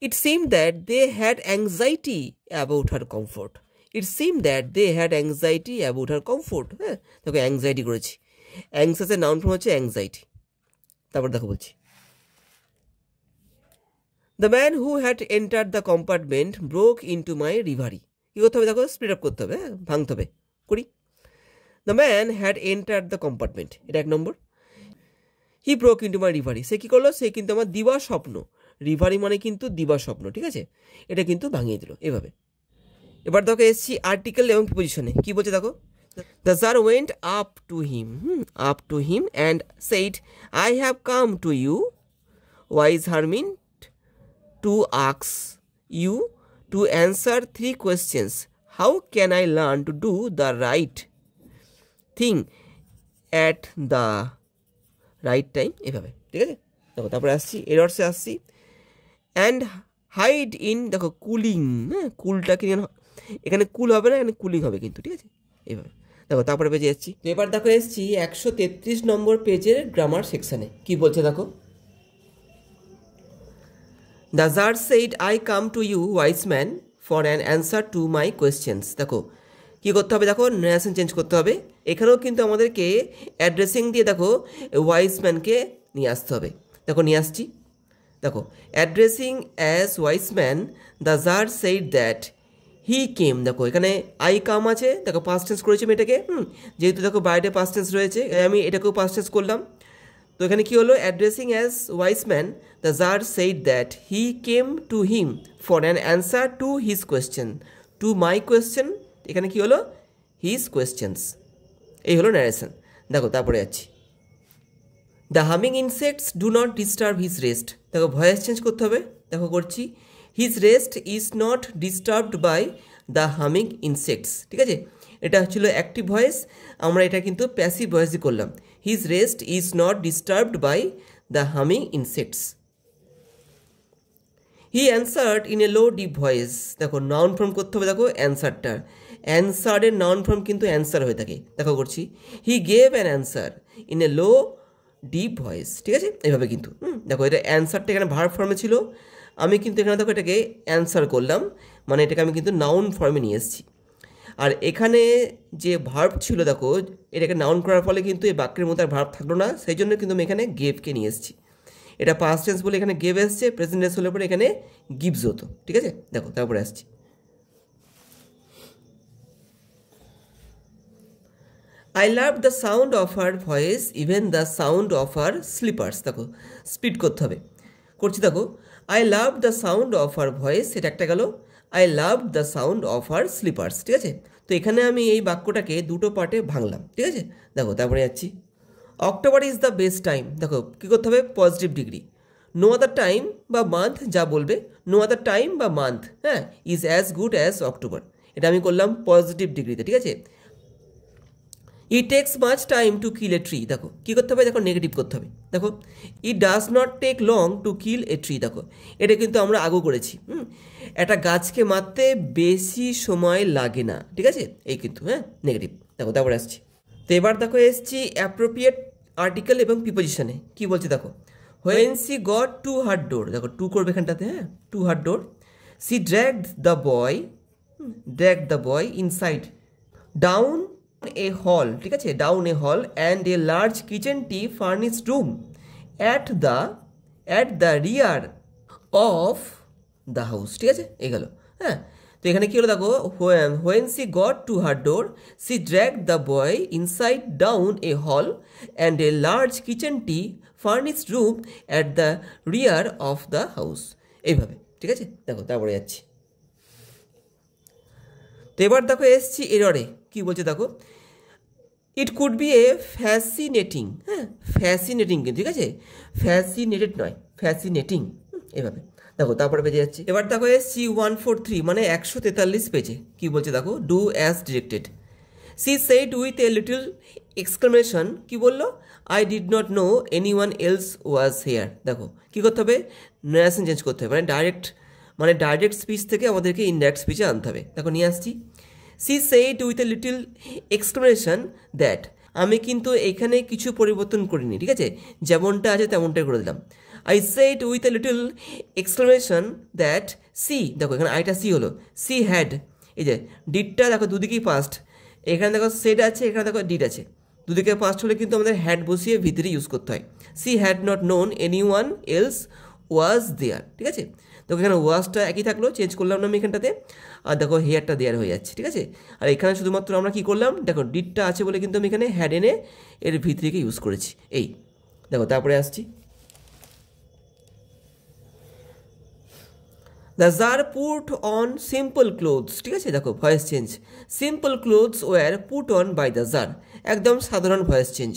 It seemed that they had anxiety about her comfort. It seemed that they had anxiety about her comfort. হ্যাঁ দেখো অ্যাংজাইটি করেছি, অ্যাংসাসের নাউন ফর্ম হচ্ছে অ্যাংজাইটি। তারপর দেখো বলছি, the man who had entered the compartment broke into my reverie. কী করতে হবে, দেখো স্প্লিট আপ করতে হবে, হ্যাঁ ভাঙতে হবে, করি। The man had entered the compartment, এটা 1 নম্বর। He broke into my reverie, সে কী করলো, সে কিন্তু আমার দিবা স্বপ্ন, রিভারি মানে কিন্তু দিবা স্বপ্ন, ঠিক আছে, এটা কিন্তু ভাঙিয়ে দিল এভাবে। এবার দেখো এসছি আর্টিকেল এবং প্রিপোজিশনে, কি বলছে দেখো, the tsar went up to him and said I have come to you wise hermit to ask you to answer 3 questions, how can I learn to do the right thing at the right time, এভাবে, ঠিক আছে। দেখো তারপরে আসছি এরর্সে আসছি, and hide in, দেখো cooling, হ্যাঁ কুলটাকে এখানে কুল হবে না, এখানে কুলিং হবে কিন্তু, ঠিক আছে এইভাবে। দেখো তারপরে পেজে যাচ্ছি, তো এবার দেখো এসছি 133 নম্বর পেজের গ্রামার সেকশানে, কি বলছে দেখো, the jar said I come to you wise man for an answer to my questions. দেখো কী করতে হবে, দেখো নারেশন চেঞ্জ করতে হবে, এখানেও কিন্তু আমাদেরকে অ্যাড্রেসিং দিয়ে দেখো ওয়াইজ ম্যানকে নিয়ে আসতে হবে। দেখো নিয়ে আসছি, দেখো addressing as wise man the jar said that he came. দেখো এখানে আই কাম আছে, দেখো পাস্ট টেন্স করেছি আমি এটাকে, যেহেতু দেখো বাইরে পাস্ট টেন্স রয়েছে আমি এটাকেও পাস্ট টেন্স করলাম। তো এখানে কী হলো, addressing as wise man the jar said that he came to him for an answer to his question, to my question, এখানে কী হলো হিজ কোয়েশ্চেন্স, এই হলো ন্যারেশন। দেখো তারপরে যাচ্ছি, the humming insects do not disturb his rest. দেখো voice change করতে হবে, দেখো করছি, his rest is not disturbed by the humming insects, ঠিক আছে, এটা হচ্ছিল অ্যাক্টিভ ভয়েস, আমরা এটা কিন্তু প্যাসিভ ভয়েসই করলাম, his rest is not disturbed by the humming insects. He answered in a low deep voice. দেখো নাউন ফর্ম করতে হবে, দেখো অ্যান্সারটার, অ্যান্সারের নাউন ফর্ম কিন্তু অ্যান্সার হয়ে থাকে, দেখো করছি, he gave an answer in a low deep voice, ঠিক আছে এইভাবে কিন্তু। দেখো এটা অ্যান্সারটা এখানে ভার্ব ফর্মে ছিল, আমি কিন্তু এখানে দেখো এটাকে অ্যান্সার করলাম, মানে এটাকে আমি কিন্তু নাউন ফর্মে নিয়ে এসেছি। আর এখানে যে ভার্ব ছিল দেখো এটাকে নাউন করার ফলে কিন্তু এই বাক্যের মধ্যে আর ভার্ব থাকলো না, সেই জন্য কিন্তু আমি এখানে গেভকে নিয়ে এসেছি। এটা পাস্ট টেন্স বলে এখানে গেভ এসছে, প্রেজেন্ট টেন্স হলে পরে এখানে গিভস হতো, ঠিক আছে। দেখো তারপরে আসছি, I love the sound of her voice even the sound of her sleepers. দেখো স্পিড করতে হবে, করছি, দেখো I love the sound of her voice, এটা একটা গেল, I love the sound of her sleepers, ঠিক আছে। তো এখানে আমি এই বাক্যটাকে দুটো পার্টে ভাঙলাম, ঠিক আছে। দেখো তারপরে যাচ্ছি, October is the best time. দেখো কী করতে হবে, positive degree, no other time বা মান্থ যা বলবে, নো আদার টাইম বা মান্থ, হ্যাঁ is as good as October, এটা আমি করলাম পজিটিভ ডিগ্রিতে, ঠিক আছে। It takes much time to kill a tree. দেখো কী করতে হবে, দেখো নেগেটিভ করতে হবে, দেখো it does not take long to kill a tree. দেখো এটা কিন্তু আমরা আগেও করেছি, একটা গাছকে মারতে বেশি সময় লাগে না, ঠিক আছে, এই কিন্তু হ্যাঁ নেগেটিভ। দেখো তারপরে আসছি, তো এবার দেখো এসছি অ্যাপ্রোপ্রিয়েট আর্টিকেল এবং প্রিপোজিশনে, কি বলছে দেখো, when she got to her door, দেখো টু করবে এখানটাতে, হ্যাঁ to her door, she dragged the boy inside down a hall, ঠিক আছে, down a hall and a large kitchenette furnished room at the rear of the house, ঠিক আছে এই গেল। হ্যাঁ তো এখানে কি হলো দেখো, when she got to her door she dragged the boy inside down a hall and a large kitchen tea furnished room at the rear of the house। এইভাবে, ঠিক আছে। দেখো তারপরে যাচ্ছি। তো এবার দেখো এসছি এররে, কি বলছে দেখো, it could B A fascinating, হ্যাঁ ফ্যাসিনেটিং কিন্তু, ঠিক আছে, ফ্যাসিনেটেড নয়, ফ্যাসিনেটিং, এভাবে। দেখো তারপরে পেজে যাচ্ছি। এবার দেখো এসছি 143 মানে 143 পেজে, কি বলছে দেখো, do as directed. She said with a little exclamation, কি বললো, I did not know any one else was hair. দেখো কী করতে হবে, নারেশন চেঞ্জ করতে হবে, মানে ডাইরেক্ট স্পিচ থেকে আমাদেরকে ইনডাইরেক্ট স্পিচে আনতে হবে। দেখো নিয়ে আসছি, she said with a little exclamation that, আমি কিন্তু এখানে কিছু পরিবর্তন করিনি, ঠিক আছে, যেমনটা আছে তেমনটাই করে দিলাম। I said with a little exclamation that she, দেখো এখানে আইটা সি হলো, সি হ্যাড, এই যে ডিডটা দেখো দুদিকেই পাস্ট, এখানে দেখো সেড আছে, এখানে দেখো ডিড আছে, দুদিকে পাস্ট হলে কিন্তু আমাদের হ্যাড বসিয়ে ভিতরে ইউজ করতে হয়। She had not known anyone else was there, ঠিক আছে। দেখো এখানে ওয়াজটা একই থাকলো, চেঞ্জ করলাম না আমি এখানটাতে, আর দেখো হেয়ারটা দেয়ার হয়ে যাচ্ছে, ঠিক আছে। আর এখানে শুধুমাত্র আমরা কী করলাম, দেখো ডিডটা আছে বলে কিন্তু আমি এখানে হ্যাড এনে এর ভিতরে ইউজ করেছি। এই দেখো তারপরে আসছি, the tsar put on simple clothes, ঠিক আছে, দেখো voice change, simple clothes were put on by the tsar, একদম সাধারণ voice change.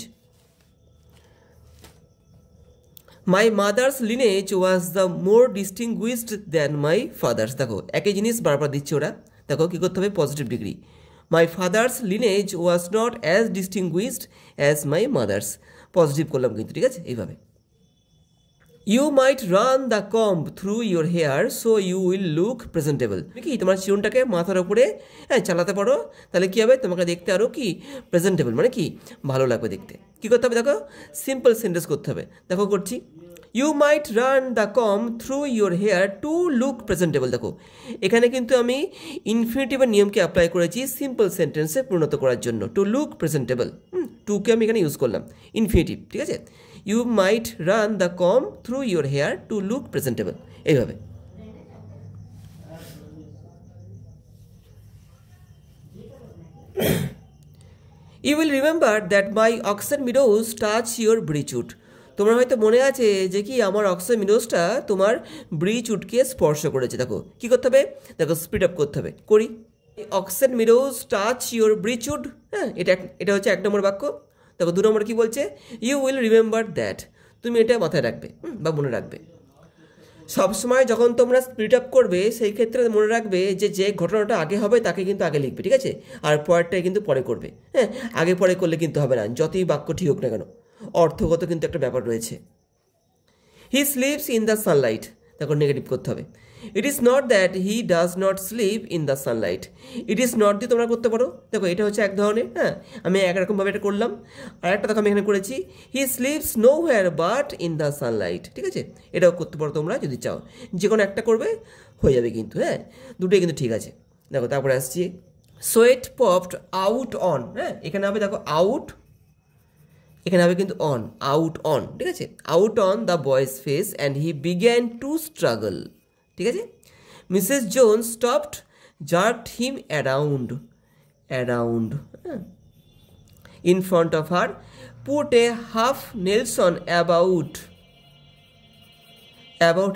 My mother's lineage was the more distinguished than my father's, দেখো একই জিনিস বারবার দিচ্ছে ওরা। দেখো কী করতে হবে, positive degree, my father's lineage was not as distinguished as my mother's, positive করলাম কিন্তু, ঠিক আছে, এইভাবে। You might run the comb through your hair so you will look presentable, কি তোমার চিরুনটাকে মাথার ওপরে চালাতে পারো, তাহলে কী হবে, তোমাকে দেখতে আরও কি প্রেজেন্টেবল, মানে কি ভালো লাগবে দেখতে। কী করতে হবে দেখো, সিম্পল সেন্টেন্স করতে হবে। দেখো করছি, you might run the comb through your hair to look presentable. দেখো এখানে কিন্তু আমি ইনফিনিটিভের নিয়মকে অ্যাপ্লাই করেছি সিম্পল সেন্টেন্সে পরিণত করার জন্য, টু লুক প্রেজেন্টেবল, টুকে আমি এখানে ইউজ করলাম ইনফিনিটিভ, ঠিক আছে। You might run the comb through your hair to look presentable, এইভাবে। You will remember that my oxen meadows touch your beechwood, তোমার হয়তো মনে আছে যে কি আমার অক্সেন মিডোজটা তোমার ব্রিচউডকে স্পর্শ করেছে। দেখো কী করতে হবে, দেখো স্পিড আপ করতে হবে, করি, অক্সেন মিডোজ টাচ ইউর ব্রিচউড, হ্যাঁ এটা হচ্ছে 1 নম্বর বাক্য। দেখো 2 নম্বর কী বলছে, ইউ উইল রিমেম্বার দ্যাট, তুমি এটা মাথায় রাখবে বা মনে রাখবে। সবসময় যখন তোমরা স্পিড আপ করবে সেই ক্ষেত্রে মনে রাখবে যে যে ঘটনাটা আগে হবে তাকে কিন্তু আগে লিখবে, ঠিক আছে, আর পরেরটাই কিন্তু পরে করবে, হ্যাঁ আগে পরে করলে কিন্তু হবে না, যতই বাক্য ঠিক হোক না কেন, অর্থগত কিন্তু একটা ব্যাপার রয়েছে। হি স্লিপস ইন দ্য সানলাইট, দেখো নেগেটিভ করতে হবে, ইট is not that he does not slip in the Sunlight, it is not দিয়ে তোমরা করতে পারো। দেখো এটা হচ্ছে এক ধরনের, হ্যাঁ আমি একরকমভাবে এটা করলাম। আর একটা দেখো আমি এখানে করেছি, হি slips know where but in the Sunlight, ঠিক আছে, এটাও করতে পারো তোমরা যদি চাও, যে কোনো একটা করবে হয়ে যাবে কিন্তু, হ্যাঁ দুটোই কিন্তু ঠিক আছে। দেখো তারপরে আসছি, সোয়েট পপড আউট অন, হ্যাঁ এখানে হবে দেখো আউট, এখানে হবে কিন্তু অন, আউট অন, ঠিক আছে, out on the boy's face and he began to struggle, ঠিক আছে। Mrs Jones stopped jerked him around in front of her, put a half nelson about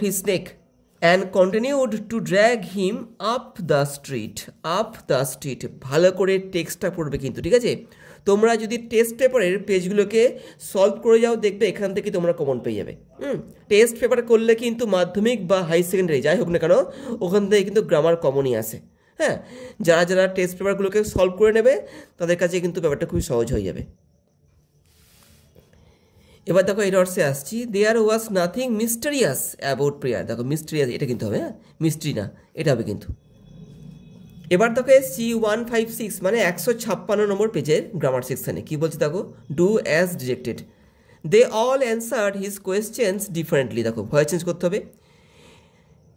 his neck and continued to drag him up the street, ভালো করে টেক্সটটা পড়বে কিন্তু, ঠিক আছে। তোমরা যদি টেস্ট পেপারের পেজগুলোকে সলভ করে যাও দেখবে এখান থেকে তোমরা কমন পেয়ে যাবে। টেস্ট পেপার করলে কিন্তু মাধ্যমিক বা হাই সেকেন্ডারি যাই হোক না কেন ওখান থেকে কিন্তু গ্রামার কমনই আসে, হ্যাঁ যারা যারা টেস্ট পেপারগুলোকে সলভ করে নেবে তাদের কাছে কিন্তু ব্যাপারটা খুবই সহজ হয়ে যাবে। এবার দেখো এই রডসে আসছি, there was nothing mysterious about prayer, দেখো মিস্টেরিয়াস এটা কিন্তু হবে, হ্যাঁ মিস্ট্রি না, এটা হবে কিন্তু। এবার দেখো এসছি 156 মানে 156 নম্বর পেজের গ্রামার সেকশানে, কী বলছে দেখো, do as directed, they all answered his questions differently, দেখো ভয়েস চেঞ্জ করতে হবে,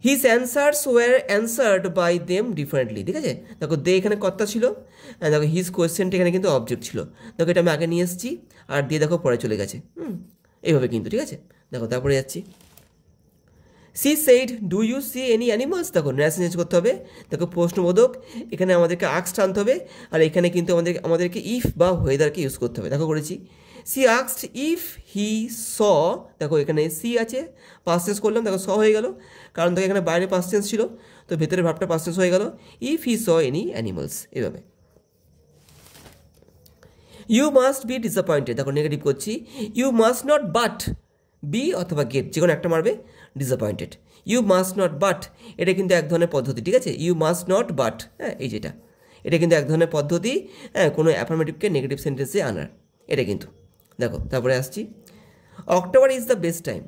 his answers were answered by them differently, ঠিক আছে। দেখো দে এখানে কর্তা ছিল, দেখো হিজ কোয়েশ্চেনটা এখানে কিন্তু অবজেক্ট ছিল, দেখো এটা আমি আগে নিয়ে এসেছি আর দিয়ে দেখো পরে চলে গেছে, এইভাবে কিন্তু, ঠিক আছে। দেখো তারপরে যাচ্ছি, she said do you see any animals, দেখো ন্যারেশন চেঞ্জ করতে হবে, দেখো প্রশ্নবোধক, এখানে আমাদেরকে আক্সড আনতে হবে, আর এখানে কিন্তু আমাদেরকে ইফ বা ওয়েদারকে ইউজ করতে হবে। দেখো করেছি, সি আক্সড ইফ হি স, দেখো এখানে সি আছে, পাস্ট টেন্স করলাম, দেখো স হয়ে গেল, কারণ দেখো এখানে বাইরে পাস্ট টেন্স ছিল, তো ভেতরে ভাবটা পাস্ট টেন্স হয়ে গেল, if he saw any animals, এভাবে। ইউ মাস্ট বি ডিসঅ্যাপয়েন্টেড, দেখো নেগেটিভ করছি, you must not but be অথবা গেট, যে কোনো একটা মারবে, disappointed. You must not but, এটা কিন্তু এক ধরনের পদ্ধতি, ঠিক আছে, ইউ মাস্ট নট বাট, হ্যাঁ এই যেটা, এটা কিন্তু এক ধরনের পদ্ধতি, হ্যাঁ কোনো অ্যাফার্মেটিভকে নেগেটিভ সেন্টেন্সে আনার, এটা কিন্তু। দেখো তারপরে আসছি, October is the best time,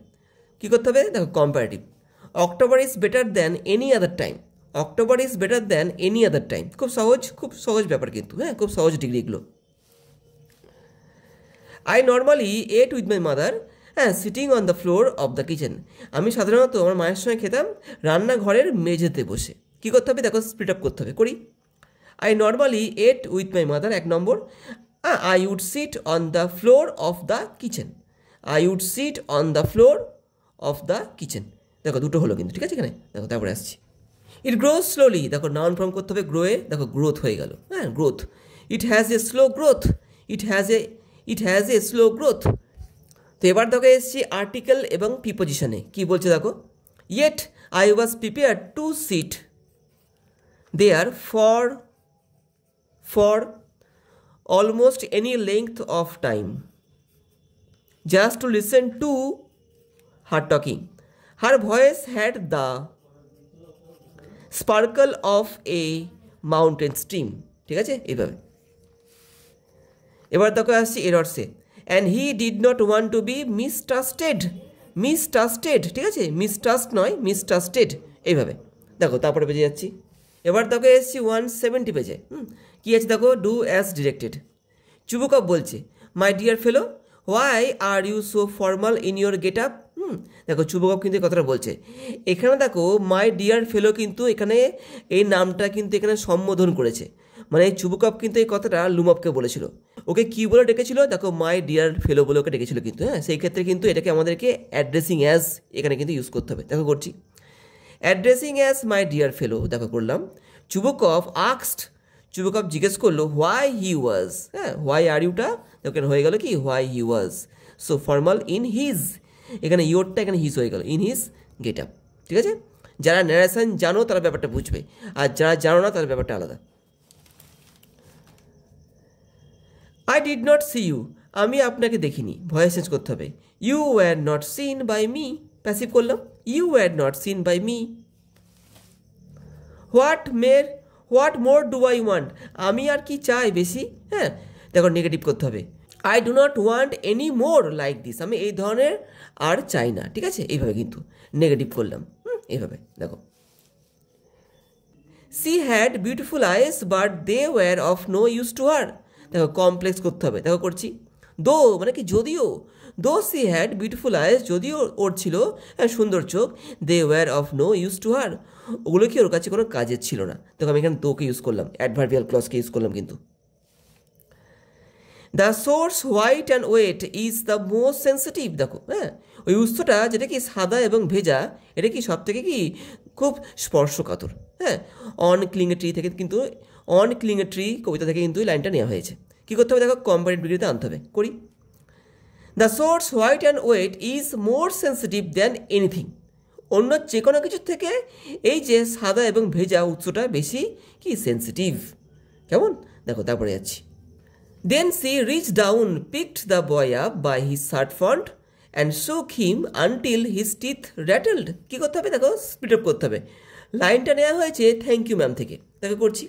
কী করতে হবে, দেখো comparative, October is better than any other time, October is better than any other time, খুব সহজ ব্যাপার কিন্তু, হ্যাঁ খুব সহজ ডিগ্রি এগুলো। I normally ate with my mother, হ্যাঁ sitting on the floor of the kitchen, আমি সাধারণত আমার মায়ের সঙ্গে খেতাম রান্নাঘরের মেঝেতে বসে। কী করতে হবে, দেখো স্প্লিট আপ করতে হবে, করি। I normally ate with my mother, 1 number, I would sit on the floor of the kitchen, I would sit on the floor of the kitchen, দেখো দুটো হলো কিন্তু, ঠিক আছে এখানে। দেখো তারপরে আসছি, ইট গ্রোজ স্লোলি, দেখো নাউন ফর্ম করতে হবে গ্রোয়ে, দেখো গ্রোথ হয়ে গেল, হ্যাঁ growth. It has a slow growth, it has a slow growth. তো এবার দেখো এসছি আর্টিকেল এবং প্রিপোজিশনে, কি বলছে দেখো, yet I was prepare to sit there for almost any length of time just to listen to her talking, her voice had the sparkle of a mountain stream, ঠিক আছে এইভাবে। এবার দেখো আসছি এরর্সে, and he did not want to be mistrusted, ঠিক আছে, mistrust নয়, মিসট্রাস্টেড, এইভাবে। দেখো তারপরে পেজে যাচ্ছি, এবার দেখো এসছি 170 পেজে, কী আছে দেখো, ডু অ্যাজ ডিরেক্টেড। চুবুকপ বলছে, my dear fellow why are you so formal in your get up, দেখো চুবুকপ কিন্তু কথাটা বলছে, এখানে দেখো মাই ডিয়ার ফেলো কিন্তু এখানে এই নামটা কিন্তু এখানে সম্বোধন করেছে, মানে চুবুকপ কিন্তু এই কথাটা লুমপকে বলেছিল, ওকে কী বলে ডেকেছিল, দেখো মাই ডিয়ার ফেলো বলে ওকে ডেকেছিল কিন্তু, হ্যাঁ সেই ক্ষেত্রে কিন্তু এটাকে আমাদেরকে অ্যাড্রেসিং অ্যাজ এখানে কিন্তু ইউজ করতে হবে। দেখো করছি, অ্যাড্রেসিং অ্যাজ মাই ডিয়ার ফেলো, দেখো করলাম। চুবুকপ আক্সড, চুবুকপ জিজ্ঞেস করলো হোয়াই হি ওয়াজ, হ্যাঁ হোয়াই আর ইউটা দেখো হয়ে গেল কি, why he was, so formal in his, এখানে ইয়োরটা এখানে হিজ হয়ে গেল, ইন হিজ গেট আপ, ঠিক আছে। যারা ন্যারেশন জানো তারা ব্যাপারটা বুঝবে, আর যারা জানো না তাদের ব্যাপারটা আলাদা। I did not see you, আমি আপনাকে দেখিনি, ভয়েস চেঞ্জ করতে হবে, you were not seen by me, passive করলাম, you were not seen by me. What more do I want, আমি আর কি চাই বেশি, হ্যাঁ দেখো নেগেটিভ করতে হবে, I do not want any more like this, আমি এই ধরনের আর চাই না, ঠিক আছে এইভাবে কিন্তু নেগেটিভ করলাম, এইভাবে দেখো। She had beautiful eyes but they were of no use to her, দেখো কমপ্লেক্স করতে হবে, দেখো করছি, দো মানে কি যদিও, দো সি হ্যাড বিউটিফুল আইস, যদিও ওর ছিল সুন্দর চোখ, they were of no use to her, ওগুলো কি ওর কাছে কোনো কাজের ছিল না, দেখো আমি এখানে দোকে ইউজ করলাম, অ্যাডভার্বিয়াল ক্লজকে ইউজ করলাম কিন্তু। The source white and wet is the most sensitive, দেখো হ্যাঁ ওই উৎসটা যেটা কি সাদা এবং ভেজা, এটা কি সব থেকে কি খুব স্পর্শকাতর, হ্যাঁ অন ক্লিংয়েট্রি থেকে কিন্তু, অন ক্লিংয়েট্রি কবিতা থেকে কিন্তু এই লাইনটা নেওয়া হয়েছে। কী করতে হবে দেখো, কম্পারেটিভ ডিগ্রিতে আনতে হবে, করি। The source white and wet is more sensitive than anything, অন্য যে কোনো কিছুর থেকে এই যে সাদা এবং ভেজা উৎসটা বেশি কি সেন্সিটিভ, কেমন দেখো তারপরে যাচ্ছি। Then she reach down picked the boy up by his shirt front and shook him until his teeth rattled, কী করতে হবে দেখো স্পিড আপ করতে হবে, লাইনটা নেওয়া হয়েছে থ্যাংক ইউ ম্যাম থেকে, দেখো করছি।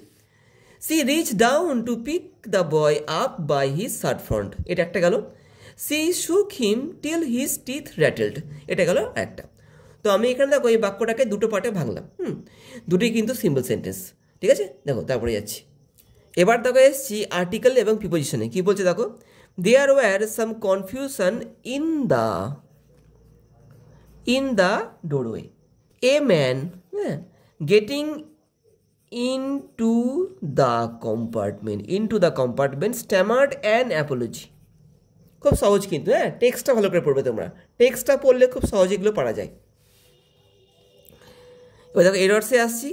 She reach down to pick the boy up by his shirt front, এটা একটা গেল। She shook him till his teeth rattled, এটা গেল একটা। তো আমি এখানে দেখো এই বাক্যটাকে দুটো পার্টে ভাঙলাম, দুটোই কিন্তু সিম্পল সেন্টেন্স, ঠিক আছে দেখো তারপরে যাচ্ছি। এবার দেখো এসছি আর্টিকেল এবং প্রিপোজিশনে, কী বলছে দেখো, there were some confusion in the doorway, a man getting into the compartment stammered an apology, খুব সহজ কিন্তু, হ্যাঁ টেক্সটটা ভালো করে পড়বে তোমরা, টেক্সটটা পড়লে খুব সহজে এগুলো পারা যায়। এবার দেখো এরর্সে আসছি,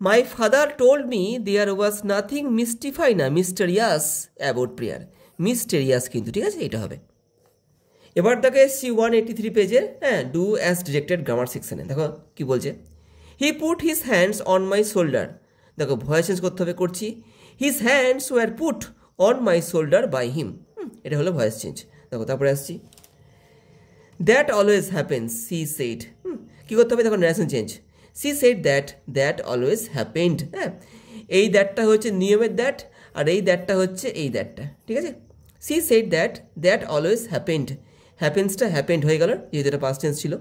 my father told me there was nothing mystify না মিস্টেরিয়াস অ্যাবাউট প্রেয়ার, মিস্টেরিয়াস কিন্তু, ঠিক আছে, এটা হবে। এবার দেখো এসছি 183 পেজের, হ্যাঁ, ডু অ্যাজ ডিরেক্টেড গ্রামার সেকশনে। দেখো কি বলছে, he put his hands on my shoulder, দেখো ভয়েস চেঞ্জ করতে হবে, করছি, his hands were put on my shoulder by him, এটা হলো ভয়েস চেঞ্জ। দেখো তারপরে আসছি, that always happens she said, কী করতে হবে, দেখো narration change, she said that always happened, হ্যাঁ, এই দ্যাটটা হচ্ছে নিয়মের দ্যাট, আর এই দ্যাটটা হচ্ছে এই দ্যাটটা, ঠিক আছে। She said that always happened, হ্যাপেন্সটা হ্যাপেন্ড হয়ে গেল যেহেতু এটা পাস্ট টেন্স ছিল।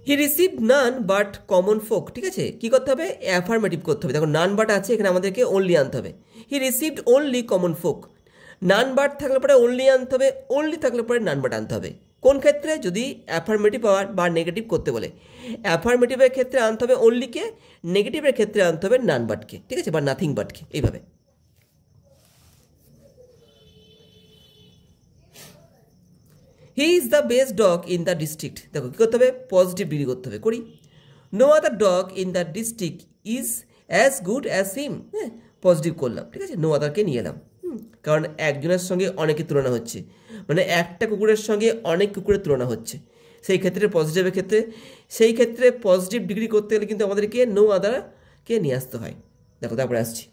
He received none but common folk, ঠিক আছে, কী করতে হবে, অ্যাফার্মেটিভ করতে হবে, দেখো নান বাট আছে এখানে আমাদেরকে অনলি আনতে হবে, হি received only common folk, none but থাকলে পরে অনলি আনতে হবে, অনলি থাকলে পরে নান বাট আনতে হবে। কোন ক্ষেত্রে, যদি অ্যাফার্মেটিভ বা নেগেটিভ করতে বলে, অ্যাফার্মেটিভের ক্ষেত্রে আনতে হবে অনলিকে, নেগেটিভের ক্ষেত্রে আনতে হবে নান বাটকে, ঠিক আছে, বা নাথিং বাটকে, এইভাবে। He is the best dog in the district, দেখো কী করতে হবে, পজিটিভ ডিগ্রি করতে হবে, করি, no other dog in the district is as good as him, হ্যাঁ, পজিটিভ করলাম, ঠিক আছে, নো আদারকে নিয়ে এলাম, কারণ একজনের সঙ্গে অনেকের তুলনা হচ্ছে, মানে একটা কুকুরের সঙ্গে অনেক কুকুরের তুলনা হচ্ছে, সেই ক্ষেত্রে পজিটিভের ক্ষেত্রে, সেই ক্ষেত্রে পজিটিভ ডিগ্রি করতে গেলে কিন্তু আমাদেরকে নো আদারকে নিয়ে আসতে হয়। দেখো তারপরে আসছি,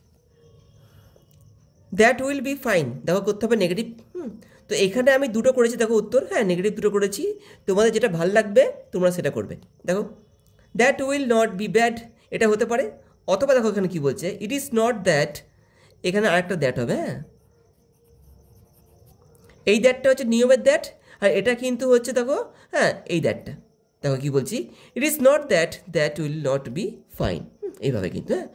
দ্যাট উইল বি ফাইন, দেখো করতে হবে নেগেটিভ, তো এখানে আমি দুটো করেছি, দেখো উত্তর, হ্যাঁ, নেগেটিভ দুটো করেছি, তোমাদের যেটা ভাল লাগবে তোমরা সেটা করবে। দেখো that will not be bad, এটা হতে পারে, অথবা দেখো এখানে কী বলছে, ইট ইজ নট দ্যাট, এখানে আরেকটা দ্যাট হবে, হ্যাঁ, এই দ্যাটটা হচ্ছে নিয়মের দ্যাট, আর এটা কিন্তু হচ্ছে দেখো, হ্যাঁ, এই দ্যাটটা, দেখো কী বলছি, ইট is not that will not be fine, এইভাবে কিন্তু, হ্যাঁ,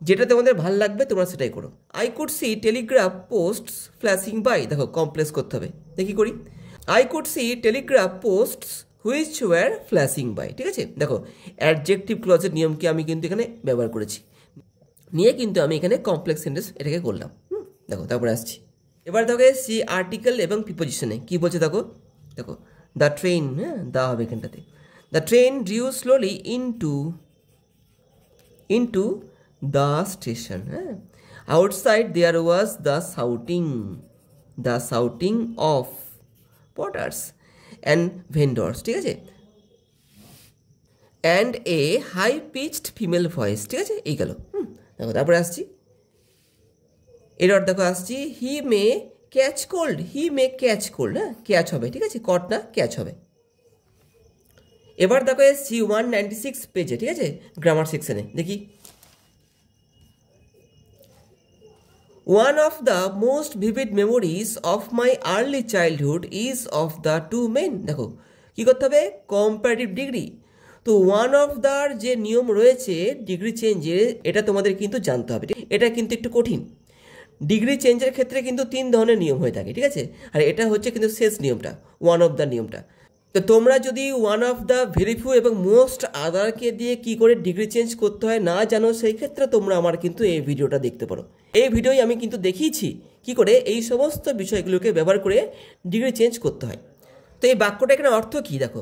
যেটা তোমাদের ভাল লাগবে তোমরা সেটাই করো। I could see telegraph posts flashing by, দেখো কমপ্লেক্স করতে হবে, দেখি করি, I could see telegraph posts which were flashing by, ঠিক আছে, দেখো অ্যাডজেক্টিভ ক্লজের নিয়মকে আমি কিন্তু এখানে ব্যবহার করেছি, নিয়ে কিন্তু আমি এখানে কমপ্লেক্স সেন্টেন্স এটাকে করলাম। দেখো তারপরে আসছি, এবার দেখো এসছি আর্টিকেল এবং প্রিপোজিশনে, কী বলছে দেখো, দেখো দ্য ট্রেন, হ্যাঁ, দা হবে এখানটাতে, the train drew slowly into the station, হ্যাঁ, outside there was the shouting of porters and vendors, ঠিক আছে, and a high pitched female voice, ঠিক আছে, এই গেল। দেখো তারপরে আসছি, এরপর দেখো আসছি, হি মে ক্যাচ কোল্ড, হ্যাঁ, ক্যাচ হবে, ঠিক আছে, কট না ক্যাচ হবে। এবার দেখো এসছি 196 পেজে, ঠিক আছে, গ্রামার সেকশনে, দেখি, one of the most vivid memories of my early childhood is of the two men, দেখো কী করতে হবে, কম্পারেটিভ ডিগ্রি, তো ওয়ান অফ দ্যার যে নিয়ম রয়েছে ডিগ্রি চেঞ্জের, এটা তোমাদের কিন্তু জানতে হবে, এটা কিন্তু একটু কঠিন, ডিগ্রি চেঞ্জের ক্ষেত্রে কিন্তু 3 ধরনের নিয়ম হয়ে থাকে, ঠিক আছে, আর এটা হচ্ছে কিন্তু শেষ নিয়মটা, ওয়ান অফ দ্য নিয়মটা। তো তোমরা যদি one of the very few এবং মোস্ট আদারকে দিয়ে কি করে ডিগ্রি চেঞ্জ করতে হয় না জানো, সেই ক্ষেত্রে তোমরা আমার কিন্তু এই ভিডিওটা দেখতে পারো, এই ভিডিওই আমি কিন্তু দেখিয়েছি কি করে এই সমস্ত বিষয়গুলোকে ব্যবহার করে ডিগ্রি চেঞ্জ করতে হয়। তো এই বাক্যটা এখানে অর্থ কী দেখো,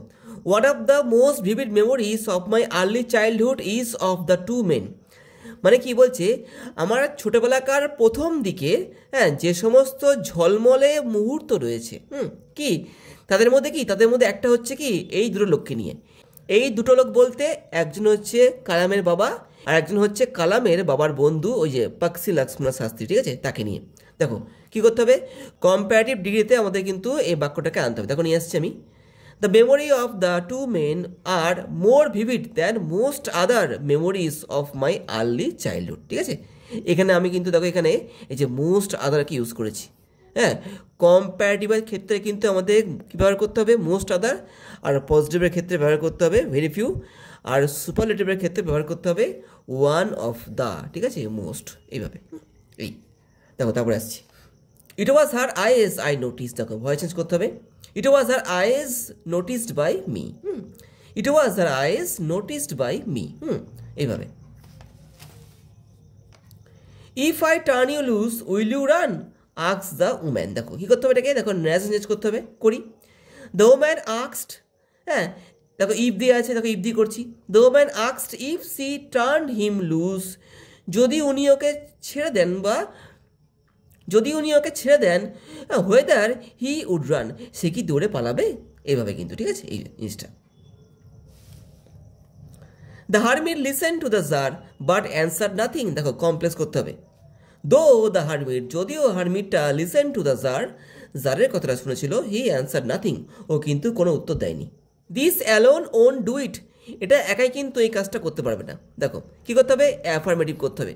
one of the most vivid memories of my early childhood is of the two men, মানে কি বলছে, আমার ছোটোবেলাকার প্রথম দিকে, হ্যাঁ, যে সমস্ত ঝলমলে মুহূর্ত রয়েছে, কি তাদের মধ্যে একটা হচ্ছে কি এই দুটো লোককে নিয়ে, এই দুটো লোক বলতে একজন হচ্ছে কালামের বাবা আর একজন হচ্ছে কালামের বাবার বন্ধু, ওই যে পাকসি লক্ষ্মণ শাস্ত্রী, ঠিক আছে, তাকে নিয়ে। দেখো কী করতে হবে, কম্পারেটিভ ডিগ্রিতে আমাদের কিন্তু এই বাক্যটাকে আনতে হবে। দেখো নিয়ে আসছি আমি, the memory of the two men are more vivid than most other memories of my early childhood, ঠিক আছে, এখানে আমি কিন্তু দেখো এখানে এই যে মোস্ট আদারকে ইউজ করেছি, হ্যাঁ, কম্প্যারেটিভের ক্ষেত্রে কিন্তু আমাদের কী ব্যবহার করতে হবে, মোস্ট আদার, আর পজিটিভের ক্ষেত্রে ব্যবহার করতে হবে ভেরি ফিউ, আর সুপারলেটিভের ক্ষেত্রে ব্যবহার করতে হবে ওয়ান অফ দ্য, ঠিক আছে, মোস্ট, এইভাবে। এই দেখো তারপরে আসছি, it was her eyes I notice, দেখো ভয়েস চেঞ্জ করতে হবে, it was her eyes noticed by me, it was her eyes noticed by me, এইভাবে। If I turn you loose will you run, asked the woman, দেখো কী করতে হবে এটাকে, দেখো ন্যারেশন চেঞ্জ করতে হবে, করি, দ্য উম্যান আস্কড, হ্যাঁ, দেখো ইফ দিয়ে আছে, দেখো ইফ দিয়ে করছি। The woman asked if she turned him loose, যদি উনি ওকে ছেড়ে দেন বা যদি উনি ওকে ছেড়ে দেন, হোয়েদার হি উড রান, সে কি দৌড়ে পালাবে, এইভাবে কিন্তু, ঠিক আছে এই জিনিসটা। The hermit listen to the jar but answer nothing, দেখো কমপ্লেক্স করতে হবে। দো দ্য হারমিট, যদিও হারমিটটা লিসেন টু দ্য জার, জারের কথাটা শুনেছিল, হি অ্যান্সার নাথিং, ও কিন্তু কোনো উত্তর দেয়নি। This alone won't do it, এটা একাই কিন্তু এই কাজটা করতে পারবে না। দেখো কী করতে হবে, অ্যাফার্মেটিভ করতে হবে।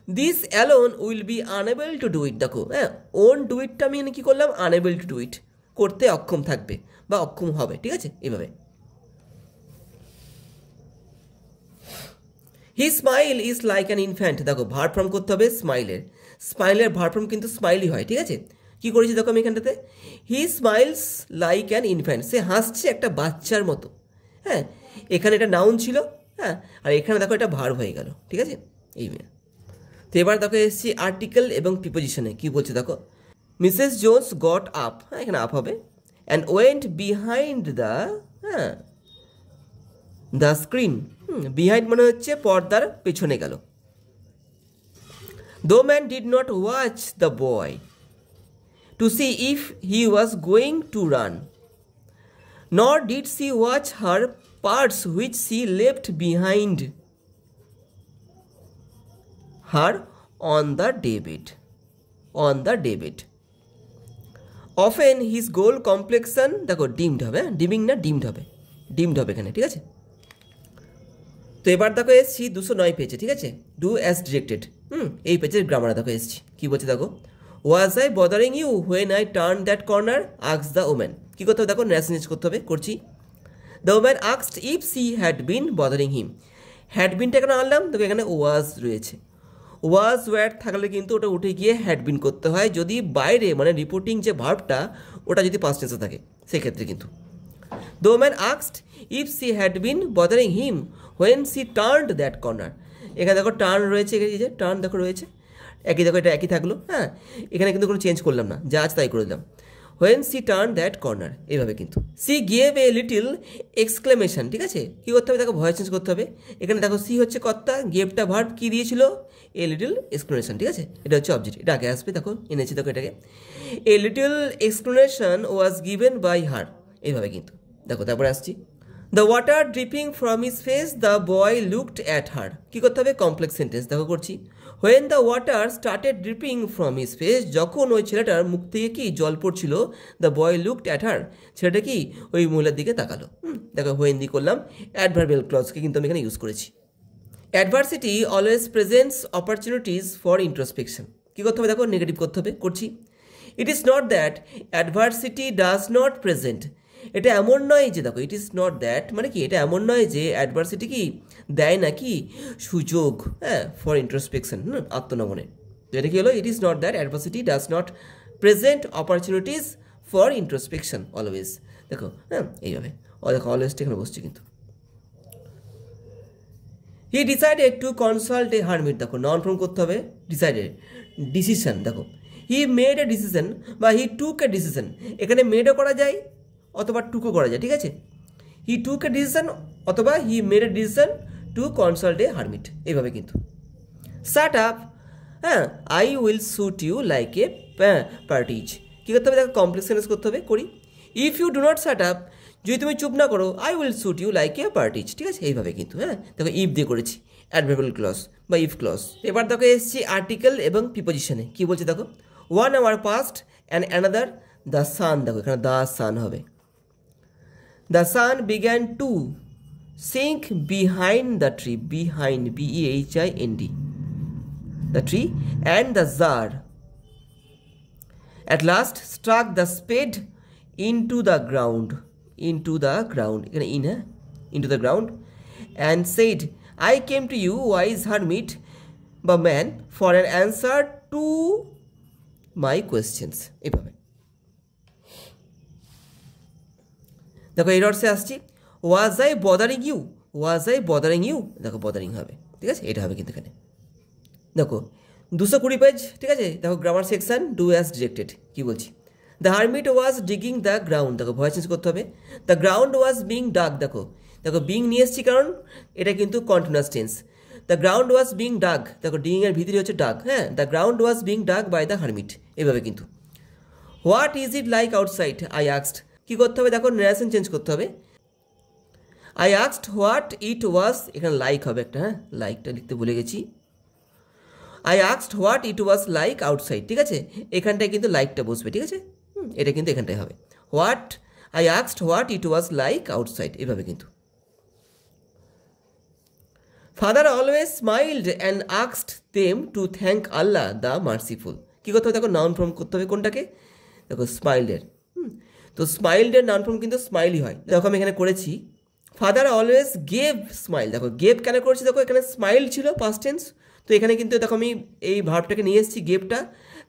This alone will be unable to do ইট, দেখো হ্যাঁ, ওন ডু ইটটা আমি কী করলাম, আনএবল টু ডু ইট, করতে অক্ষম থাকবে বা অক্ষম হবে, ঠিক আছে এইভাবে। হি smile is like an infant, দেখো ভার্ব ফর্ম করতে হবে স্মাইলের, স্মাইলের ভার্ব ফর্ম কিন্তু স্মাইলই হয়, ঠিক আছে। কী করেছি দেখো আমি এখানটাতে, হি স্মাইলস লাইক অ্যান ইনফ্যান্ট, সে হাসছে একটা বাচ্চার মতো, হ্যাঁ এখানে এটা নাউন ছিল, হ্যাঁ আর এখানে দেখো এটা ভার্ব হয়ে গেল, ঠিক আছে এই। তো এবার দেখো এসেছি আর্টিকেল এবং প্রিপোজিশনে, কী বলছে দেখো, মিসেস জোন্স গট আপ, হ্যাঁ এখানে আপ হবে, অ্যান্ড ওয়েন্ট বিহাইন্ড দ্য, হ্যাঁ দ্য স্ক্রিন, বিহাইন্ড মানে হচ্ছে পর্দার পেছনে গেল। Though man did not watch the boy to see if he was going to run, nor did C watch her parts which C left behind her on the debit, on the debit. Often his gold complexion, দেখো dimmed হবে, dimming না dimmed হবে, dimmed হবে এখানে, ঠিক আছে। তো এবার দেখো এসছি 209 পেজে, ঠিক আছে, ডু অ্যাজ ডিরেক্টেড, এই পেজের গ্রামার দেখো এসছি, কী বলছে দেখো, was I bothering you when I turn that corner, asked the woman, কী করতে হবে দেখো, ন্যাশন চেঞ্জ করতে হবে, করছি। The woman asked if she had been bothering him, had বিনটা এখানে আনলাম, দেখো এখানে ওয়াজ রয়েছে, ওয়াজ ওয়ার থাকলে কিন্তু ওটা উঠে গিয়ে হ্যাড বিন করতে হয়, যদি বাইরে মানে রিপোর্টিং যে ভার্বটা ওটা যদি পাস্ট টেন্সে থাকে সেক্ষেত্রে কিন্তু। The woman asked if she had been bothering him when she turned that corner, এখানে দেখো টার্ন রয়েছে, এই যে টার্ন দেখো রয়েছে, একই দেখো এটা একই থাকলো, হ্যাঁ এখানে কিন্তু কোনো চেঞ্জ করলাম না, যা আছে তাই করে দিলাম, when she turn that corner, এইভাবে কিন্তু। C gave a little exclamation, ঠিক আছে, কী করতে হবে দেখো, ভয়েস চেঞ্জ করতে হবে, এখানে দেখো সি হচ্ছে কর্তা, গেভটা ভার্ব, কী দিয়েছিল এ লিটিল এক্সপ্লেনেশন, ঠিক আছে এটা হচ্ছে অবজেক্ট, এটা আগে আসবে, দেখো এনেছি দেখো এটাকে, a little explanation was given by her, এইভাবে কিন্তু দেখো। তারপরে আসছি, the water dripping from his face the boy looked at her, কী করতে হবে কমপ্লেক্স সেন্টেন্স, দেখো করছি। When the water started dripping from his face, যখন ওই ছেলেটার মুখ থেকে কি জল পড়ছিল, the boy looked at her, ছেলেটা কি ওই মহিলার দিকে তাকালো, দেখো হোয়েন দিয়ে করলাম, অ্যাডভার্বিয়াল ক্লজকে কিন্তু আমি এখানে ইউজ করেছি। Adversity always presents opportunities for introspection, কী করতে হবে দেখো, নেগেটিভ করতে হবে, করছি। It is not that adversity does not present, এটা এমন নয় যে, দেখো ইট ইজ নট দ্যাট মানে কি, এটা এমন নয় যে অ্যাডভার্সিটি কি দেয় নাকি সুযোগ, হ্যাঁ ফর ইন্ট্রোস্পেকশন, আত্মনমনে। তো এটা কি হলো, ইট is not that adversity does not present opportunities for introspection always, দেখো হ্যাঁ এইভাবে, দেখো অলওয়েজটা এখানে বসছে কিন্তু। He decided to consult a hermit, দেখো নন ফর্ম করতে হবে, ডিসাইডেড ডিসিশন, দেখো হি মেড এ ডিসিশন বা হি টুক এ ডিসিশন, এখানে মেডও করা যায় অথবা টুকও করা যায়, ঠিক আছে। হি টুক এ ডিসিশন অথবা he made a decision to consult a hermit, এইভাবে কিন্তু। শাট আপ, হ্যাঁ I will shoot you like a partridge, কী করতে হবে দেখো, কমপ্লেক্স সেন্টেন্স করতে হবে, করি। If you do not shut up, যদি তুমি চুপ না করো, I will shoot you like a partridge, ঠিক আছে এইভাবে কিন্তু, হ্যাঁ দেখো ইফ দিয়ে করেছি, অ্যাডভার্বিয়াল ক্লজ বা ইফ ক্লজ। এবার দেখো এসেছি আর্টিকেল এবং প্রিপোজিশনে, কী বলছে দেখো, 1 hour passed and another the sun, দেখো এখানে দ্য সান হবে, the sun began to sink behind the tree, behind behind the tree, and the czar at last struck the spade into the ground, into the ground, into the ground, and said, I came to you, wise hermit, but man, for an answer to my questions, এইভাবে। দেখো এই রডসে আসছি, was I bothering you, was I bothering you, দেখো bothering হবে, ঠিক আছে এটা হবে কিন্তু এখানে। দেখো 220 পেজ, ঠিক আছে, দেখো grammar section, do as directed, কী বলছি। The hermit was digging the ground, দেখো ভয়েস চেঞ্জ করতে হবে, the ground was being dug, দেখো দেখো বিং নিয়ে এসেছি কারণ এটা কিন্তু continuous tense. The ground was being dug, দেখো ডিং এর ভিতরে হচ্ছে ডাগ, হ্যাঁ, the ground was being dug by the hermit, এইভাবে কিন্তু। What is it like outside I asked, কী করতে হবে দেখো ন্যারেশন চেঞ্জ করতে হবে। আই আস্কড হোয়াট ইট ওয়াজ, এখানে লাইক হবে একটা, হ্যাঁ লাইকটা লিখতে ভুলে গেছি। I asked what it was like outside, ঠিক আছে, এখানটায় কিন্তু লাইকটা বসবে, ঠিক আছে, এটা কিন্তু এখানটায় হবে। What I asked what it was like outside, এভাবে কিন্তু। Father always smiled and asked them to thank Allah the merciful, কী করতে হবে দেখো নাউন ফর্ম করতে হবে কোনটাকে, দেখো স্মাইল্ডের, তো স্মাইল্ডের নাউন ফর্ম কিন্তু স্মাইলই হয়। দেখো আমি এখানে করেছি ফাদার অলওয়েজ গেভ স্মাইল, দেখো গেভ কেন করেছি দেখো এখানে স্মাইল ছিল পাস্ট টেন্স, তো এখানে কিন্তু দেখো আমি এই ভার্বটাকে নিয়ে এসেছি গেভটা,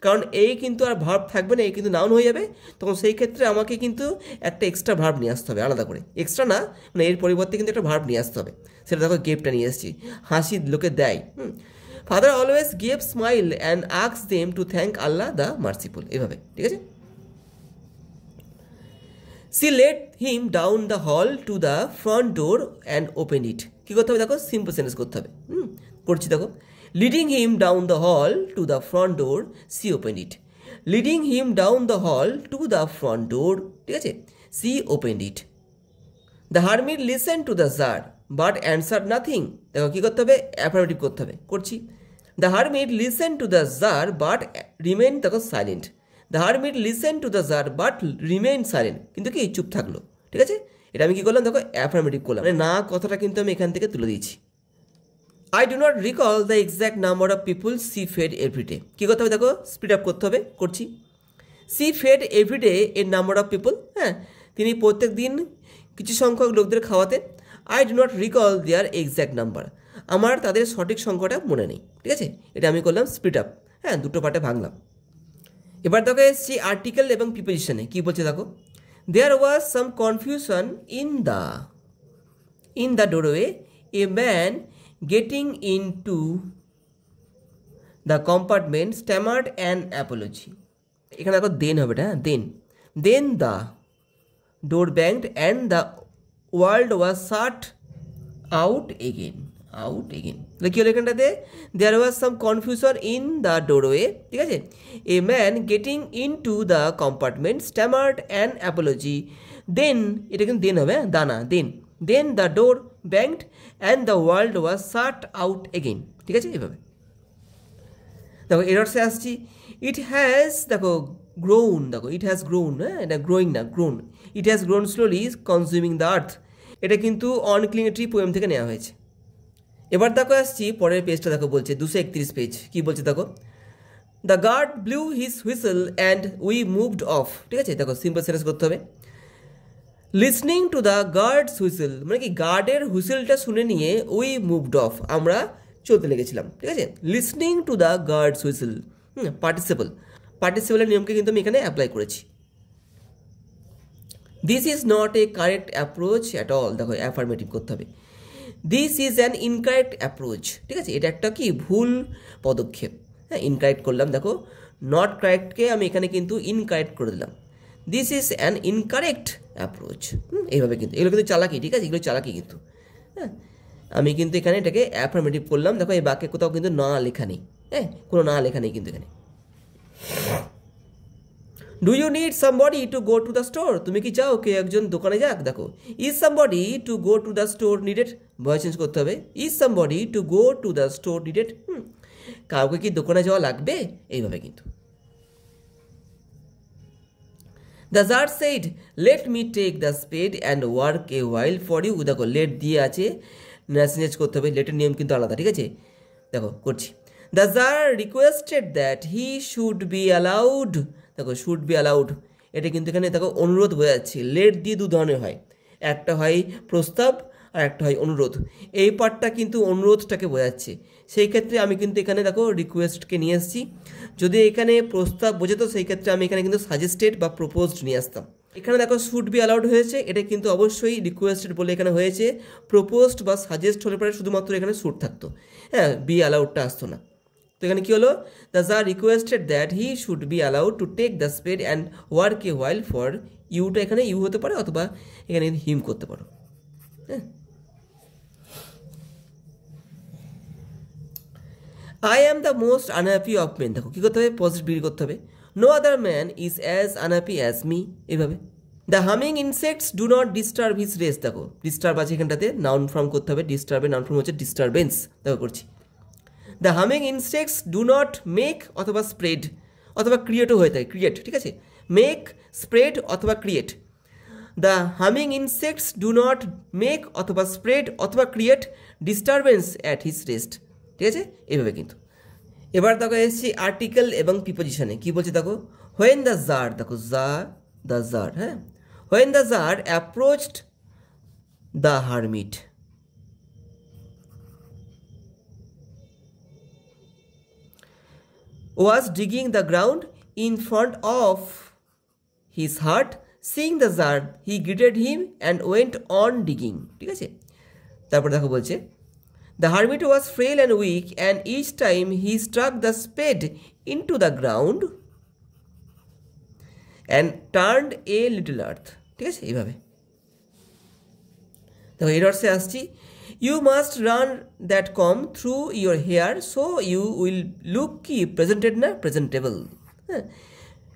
কারণ এই কিন্তু আর ভার্ব থাকবে না, এই কিন্তু নাউন হয়ে যাবে, তখন সেই ক্ষেত্রে আমাকে কিন্তু একটা এক্সট্রা ভার্ব নিয়ে আসতে হবে আলাদা করে, এক্সট্রা না মানে এর পরিবর্তে কিন্তু একটা ভার্ব নিয়ে আসতে হবে, সেটা দেখো গেভটা নিয়ে এসেছি, হাসি লোকে দেয়। Father always gave smile and asked them to thank Allah the merciful, এভাবে, ঠিক আছে। She let him down the hall to the front door and open it, কী করতে হবে দেখো সিম্পল সেন্টেন্স করতে হবে, করছি দেখো। Leading him down the hall to the front door, she open it. Leading him down the hall to the front door, ঠিক আছে, she open it. The hermit listen to the jar but answer nothing, দেখো কী করতে হবে affirmative করতে হবে, করছি। The hermit listen to the jar but remain, দেখো silent. The hermit listen to the jar but remain silent, কিন্তু কি চুপ থাকলো, ঠিক আছে, এটা আমি কী করলাম দেখো অ্যাফার্মেটিভ করলাম, মানে না কথাটা কিন্তু আমি এখান থেকে তুলে দিয়েছি। I do not recall the exact number of people she fed everyday, কী করতে হবে দেখো স্পিড আপ করতে হবে, করছি। সি ফেড এভরিডে এর নাম্বার অফ পিপুল, হ্যাঁ তিনি প্রত্যেক দিন কিছু সংখ্যক লোকদের খাওয়াতেন। I do not recall their exact number, আমার তাদের সঠিক সংখ্যাটা মনে নেই, ঠিক আছে, এটা আমি করলাম স্পিড আপ, হ্যাঁ দুটো পার্টে ভাঙলাম। এবার দেখো এসছি আর্টিকেল এবং প্রিপোজিশনে, কী বলছে দেখো। There was some confusion in the doorway, a man getting in to the compartment stammered an apology, এখানে দেখো দেন হবে, হ্যাঁ then the door banged and the world was shut out again, কী হলো এখানটাতে, there was some confusion in the doorway, ঠিক আছে, a man getting in to the compartment stammered an apology, then এটা কিন্তু দেন হবে, দানা then the door banged and the world was shut out again, ঠিক আছে, এভাবে। দেখো এরর্সে আসছি, ইট হ্যাজ দেখো গ্রোন, দেখো ইট হ্যাজ গ্রোন, হ্যাঁ এটা গ্রোয়িং না grown, it has grown slowly consuming the earth, এটা কিন্তু অনক্লিনিটি পোয়েম থেকে নেওয়া হয়েছে। এবার দেখো আসছি পরের পেজটা, দেখো বলছে 231 পেজ, কী বলছে দেখো। The guard blew his whistle and we moved off, ঠিক আছে, দেখো সিম্পল সেন্টেন্স করতে হবে। Listening to the guard's whistle, মানে কি গার্ডের হুইসেলটা শুনে নিয়ে উই মুভড অফ, আমরা চলতে লেগেছিলাম, ঠিক আছে। Listening to the guard's whistle, পার্টিসিপেলের নিয়মকে কিন্তু আমি এখানে অ্যাপ্লাই করেছি। This is not a correct approach at all, দেখো অ্যাফার্মেটিভ করতে হবে। This is an incorrect approach, ঠিক আছে, এটা একটা কি ভুল পদক্ষেপ, হ্যাঁ ইনকারেক্ট করলাম, দেখো নট কারেক্টকে আমি এখানে কিন্তু ইনকারেক্ট করে দিলাম। This is an incorrect approach, এইভাবে কিন্তু এগুলো কিন্তু চালাকি, ঠিক আছে, এগুলো চালাকি কিন্তু, হ্যাঁ আমি কিন্তু এখানে এটাকে অ্যাফার্মেটিভ করলাম, দেখো এই বাক্যে কোথাও কিন্তু না লেখা নেই, হ্যাঁ কোনো না লেখা নেই কিন্তু এখানে। Do you need somebody to go to the store, তুমি কি চাও কে একজন দোকানে যাক, দেখো is somebody to go to the store needed, voice change করতে হবে, is somebody to go to the store needed, কাউকে কি দোকানে যাওয়া লাগবে, এইভাবে কিন্তু। The jar said let me take the spade and work a while for you, দেখো লেট দিয়ে আছে, চেঞ্জ করতে হবে, লেটের নিয়ম কিন্তু আলাদা, ঠিক আছে, দেখো করছি। The jar requested that he should be allowed, দেখো শুড বি অ্যালাউড, এটা কিন্তু এখানে দেখো অনুরোধ হয়ে যাচ্ছে, লেট দিয়ে দু ধরনের হয়, একটা হয় প্রস্তাব আর একটা হয় অনুরোধ, এই পার্টটা কিন্তু অনুরোধটাকে বোঝাচ্ছে, সেই ক্ষেত্রে আমি কিন্তু এখানে দেখো রিকোয়েস্টকে নিয়ে এসেছি, যদি এখানে প্রস্তাব বোঝাতো সেই ক্ষেত্রে আমি এখানে কিন্তু সাজেস্টেড বা প্রপোজড নিয়ে আসতাম। এখানে দেখো শুড বি অ্যালাউড হয়েছে, এটা কিন্তু অবশ্যই রিকোয়েস্টেড বলে এখানে হয়েছে, প্রপোজড বা সাজেস্ট হলে পরে শুধুমাত্র এখানে শুড থাকতো, হ্যাঁ বি অ্যালাউডটা আসতো না। তো এখানে কী হলো, the jar requested that he should be allowed to take the spade and work a while for ইউটা এখানে ইউ হতে পারে, অথবা এখানে হিম করতে পারো, হ্যাঁ I am the most unhappy of men, দেখো কী করতে হবে, পজিটিভ ডিগ্রি করতে হবে। No other man is as unhappy as me, এইভাবে। The humming insects do not disturb his rest, দেখো ডিস্টার্ব আছে এখানটাতে, নাউন ফর্ম করতে হবে, ডিস্টার্বের নাউন ফর্ম হচ্ছে ডিস্টারবেন্স, দেখো করছি। The humming insects do not make অথবা স্প্রেড অথবা ক্রিয়েটও হয়ে থাকে, ক্রিয়েট, ঠিক আছে, মেক, স্প্রেড অথবা create. The humming insects do not make অথবা স্প্রেড অথবা create disturbance at his rest, ঠিক আছে, এইভাবে কিন্তু। এবার দেখো এসেছি আর্টিকেল এবং প্রিপোজিশনে, কী বলছে দেখো, হোয়েন দ্য জার, দেখো দ্য জার, হ্যাঁ, when the tsar approached the hermit, was digging the ground in front of his hut, seeing the jar he greeted him and went on digging, ঠিক আছে। তারপর দেখো বলছে, the hermit was frail and weak and each time he struck the spade into the ground and turned a little earth, ঠিক আছে, এইভাবে। দেখো এরর্সে আসছি, you must run that comb through your hair so you will look কি presented না presentable, হ্যাঁ,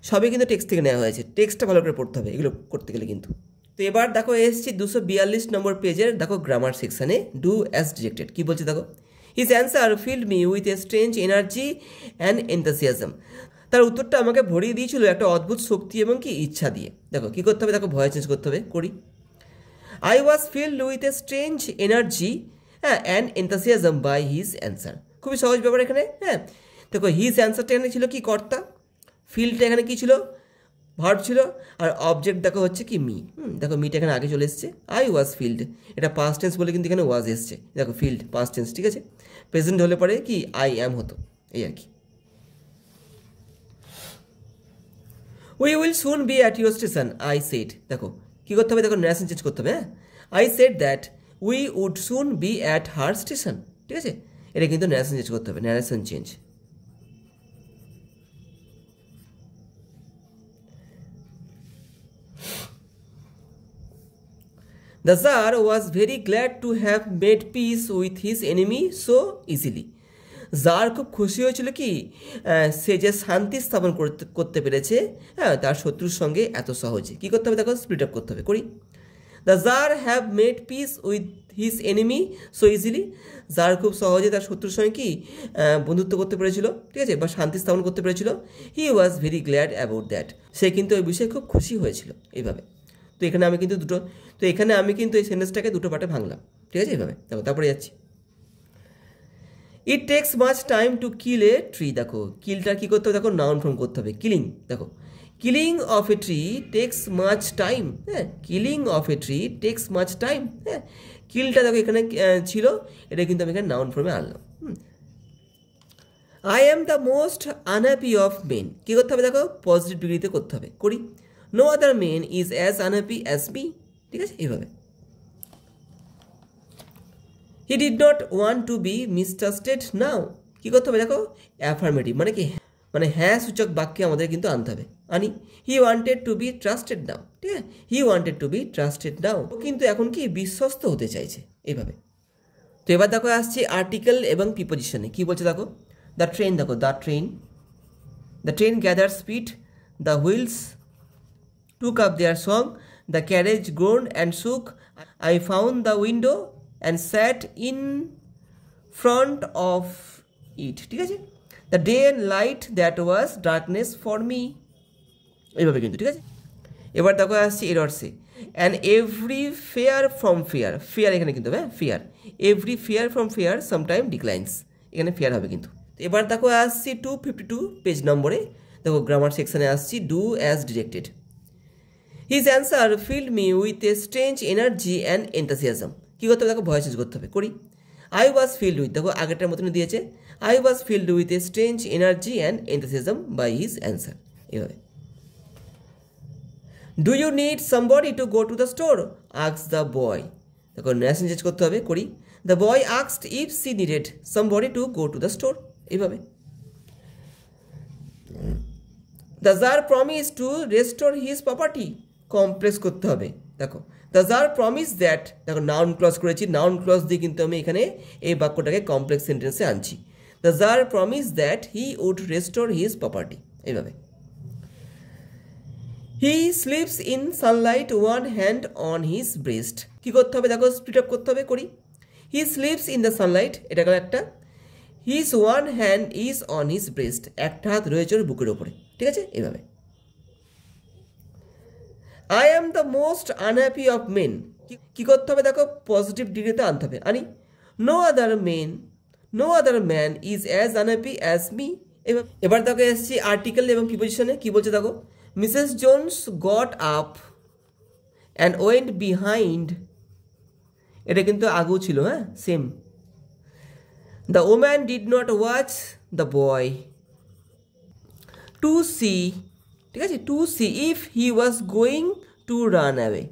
সবই কিন্তু টেক্সট থেকে নেওয়া হয়েছে, টেক্সটটা ভালো করে পড়তে হবে এগুলো করতে গেলে কিন্তু। তো এবার দেখো এসেছি 242 নম্বর পেজের, দেখো গ্রামার সেকশানে ডু অ্যাজ ডিরেক্টেড, কী বলছে দেখো, his answer filled me with a strange energy and enthusiasm, তার উত্তরটা আমাকে ভরিয়ে দিয়েছিল একটা অদ্ভুত শক্তি এবং কি ইচ্ছা দিয়ে। দেখো কী করতে হবে, দেখো ভয় চেঞ্জ করতে হবে, করি। I was filled with a strange energy and enthusiasm by his answer, খুবই সহজ ব্যাপার এখানে, হ্যাঁ। দেখো হিজ অ্যান্সারটা এখানে ছিল কি কর্তা, ফিল্ডটা এখানে কি ছিল ভার্ব ছিল, আর অবজেক্ট দেখো হচ্ছে কি মি, দেখো মিটা এখানে আগে চলে এসছে, আই ওয়াজ ফিল্ড, এটা পাস্ট টেন্স বলে কিন্তু এখানে ওয়াজ এসছে, দেখো ফিল্ড পাস্ট টেন্স, ঠিক আছে, প্রেজেন্ট হলে পরে কি আই অ্যাম হতো, এই আর কি। We will soon be at your station, I said, দেখো কী করতে হবে, দেখো ন্যারেশন চেঞ্জ করতে হবে, হ্যাঁ, I said that we would soon be at her station, ঠিক আছে, এটা কিন্তু ন্যারেশন চেঞ্জ করতে হবে, narration change. The Tsar was very glad to have made peace with his enemy so easily. Tsar খুব খুশি হয়েছিল কি সে যে শান্তি স্থাপন করতে পেরেছে, হ্যাঁ, তার শত্রুর সঙ্গে এত সহজে। কী করতে হবে, দেখো স্প্লিট আপ করতে হবে, করি। The tsar have made peace with his enemy so easily, tsar খুব সহজে তার শত্রুর সঙ্গে কি বন্ধুত্ব করতে পেরেছিল, ঠিক আছে, বা শান্তি স্থাপন করতে পেরেছিল। He was very glad about that, সে কিন্তু ওই বিষয়ে খুব খুশি হয়েছিল, এইভাবে। তো এখানে আমি কিন্তু এই সেন্টেন্সটাকে দুটো পার্টে ভাঙলাম, ঠিক আছে, এইভাবে। দেখো তারপরে যাচ্ছি, ইট takes much time to kill a tree, দেখো কিলটা কী করতে হবে, দেখো নাউন ফর্ম করতে হবে, কিলিং, দেখো killing of a tree takes much time, হ্যাঁ, killing of a tree takes much time, হ্যাঁ, কিলটা দেখো এখানে ছিল, এটা কিন্তু আমি এখানে নাউন ফর্মে আনলাম। I am the most unhappy of men, কী করতে হবে, দেখো পজিটিভ ডিগ্রিতে করতে হবে, করি। No other men is as unhappy as me, ঠিক আছে, এইভাবে। He did not want to be mistrusted now, কী করতে হবে, দেখো অ্যাফার্মেটিভ, মানে কি, মানে হ্যাঁ সূচক বাক্যে আমাদের কিন্তু আনতে হবে, আনি। He wanted to be trusted now, ঠিক আছে, he wanted to be trusted now, কিন্তু এখন কি বিশ্বস্ত হতে চাইছে, এইভাবে। তো এবার দেখো আসছি আর্টিকেল এবং প্রিপোজিশনে, কী বলছে দেখো, দ্য ট্রেন, দেখো the train gather speed, the wheels took up their song, the carriage groaned and shook, I found the window and sat in front of it, ঠিক আছে, the day and light that was darkness for me, এইভাবে কিন্তু, ঠিক আছে। এবার দেখো আসছি এরর্সে, and every fear from fear এখানে কিন্তু, হ্যাঁ, fear, every fear from fear sometime declines, এখানে fear হবে কিন্তু। এবার দেখো আসছি 252 পেজ নম্বরে, দেখো গ্রামার সেকশনে আসছি do as directed. His answer filled me with a strange energy and enthusiasm, কী করতে হবে, দেখো ভয়েস চেঞ্জ করতে হবে, করি। আই ওয়াজ ফিল্ড উইথ, দেখো আগেরটার মতনই দিয়েছে, I was filled with a strange energy and enthusiasm by his answer, এভাবে। Do you need somebody to go to the store, asked the boy, দেখো ন্যারেশন চেঞ্জ করতে হবে, করি। The boy asked if she needed somebody to go to the store, এইভাবে। The czar promise to restore his property, complex করতে হবে, দেখো the czar promise that, দেখো noun clause করেছি, নাউন ক্লজ দিয়ে কিন্তু আমি এখানে এই বাক্যটাকে কমপ্লেক্স সেন্টেন্সে আনছি। The czar promise that he would restore his property. এইভাবে he sleeps in sunlight one hand on his breast. কী করতে হবে দেখো, স্পিড আপ করতে হবে, করি। He sleeps in the sunlight, এটা গেল একটা। His one hand is on his breast, একটা হাত রয়েছে ওর বুকের ওপরে, ঠিক আছে। এইভাবে I am the most unhappy of men, কী করতে হবে দেখো, পজিটিভ ডিগ্রিতে আনতে হবে, আনি। No other man is as unhappy as me. এবার দেখো এসছি আর্টিকেল এবং প্রিপোজিশনে, কী বলছে দেখো, Mrs Jones got up and went behind, এটা কিন্তু আগেও ছিল, হ্যাঁ, same. The woman did not watch the boy to see, ঠিক আছে, to see if he was going to run away,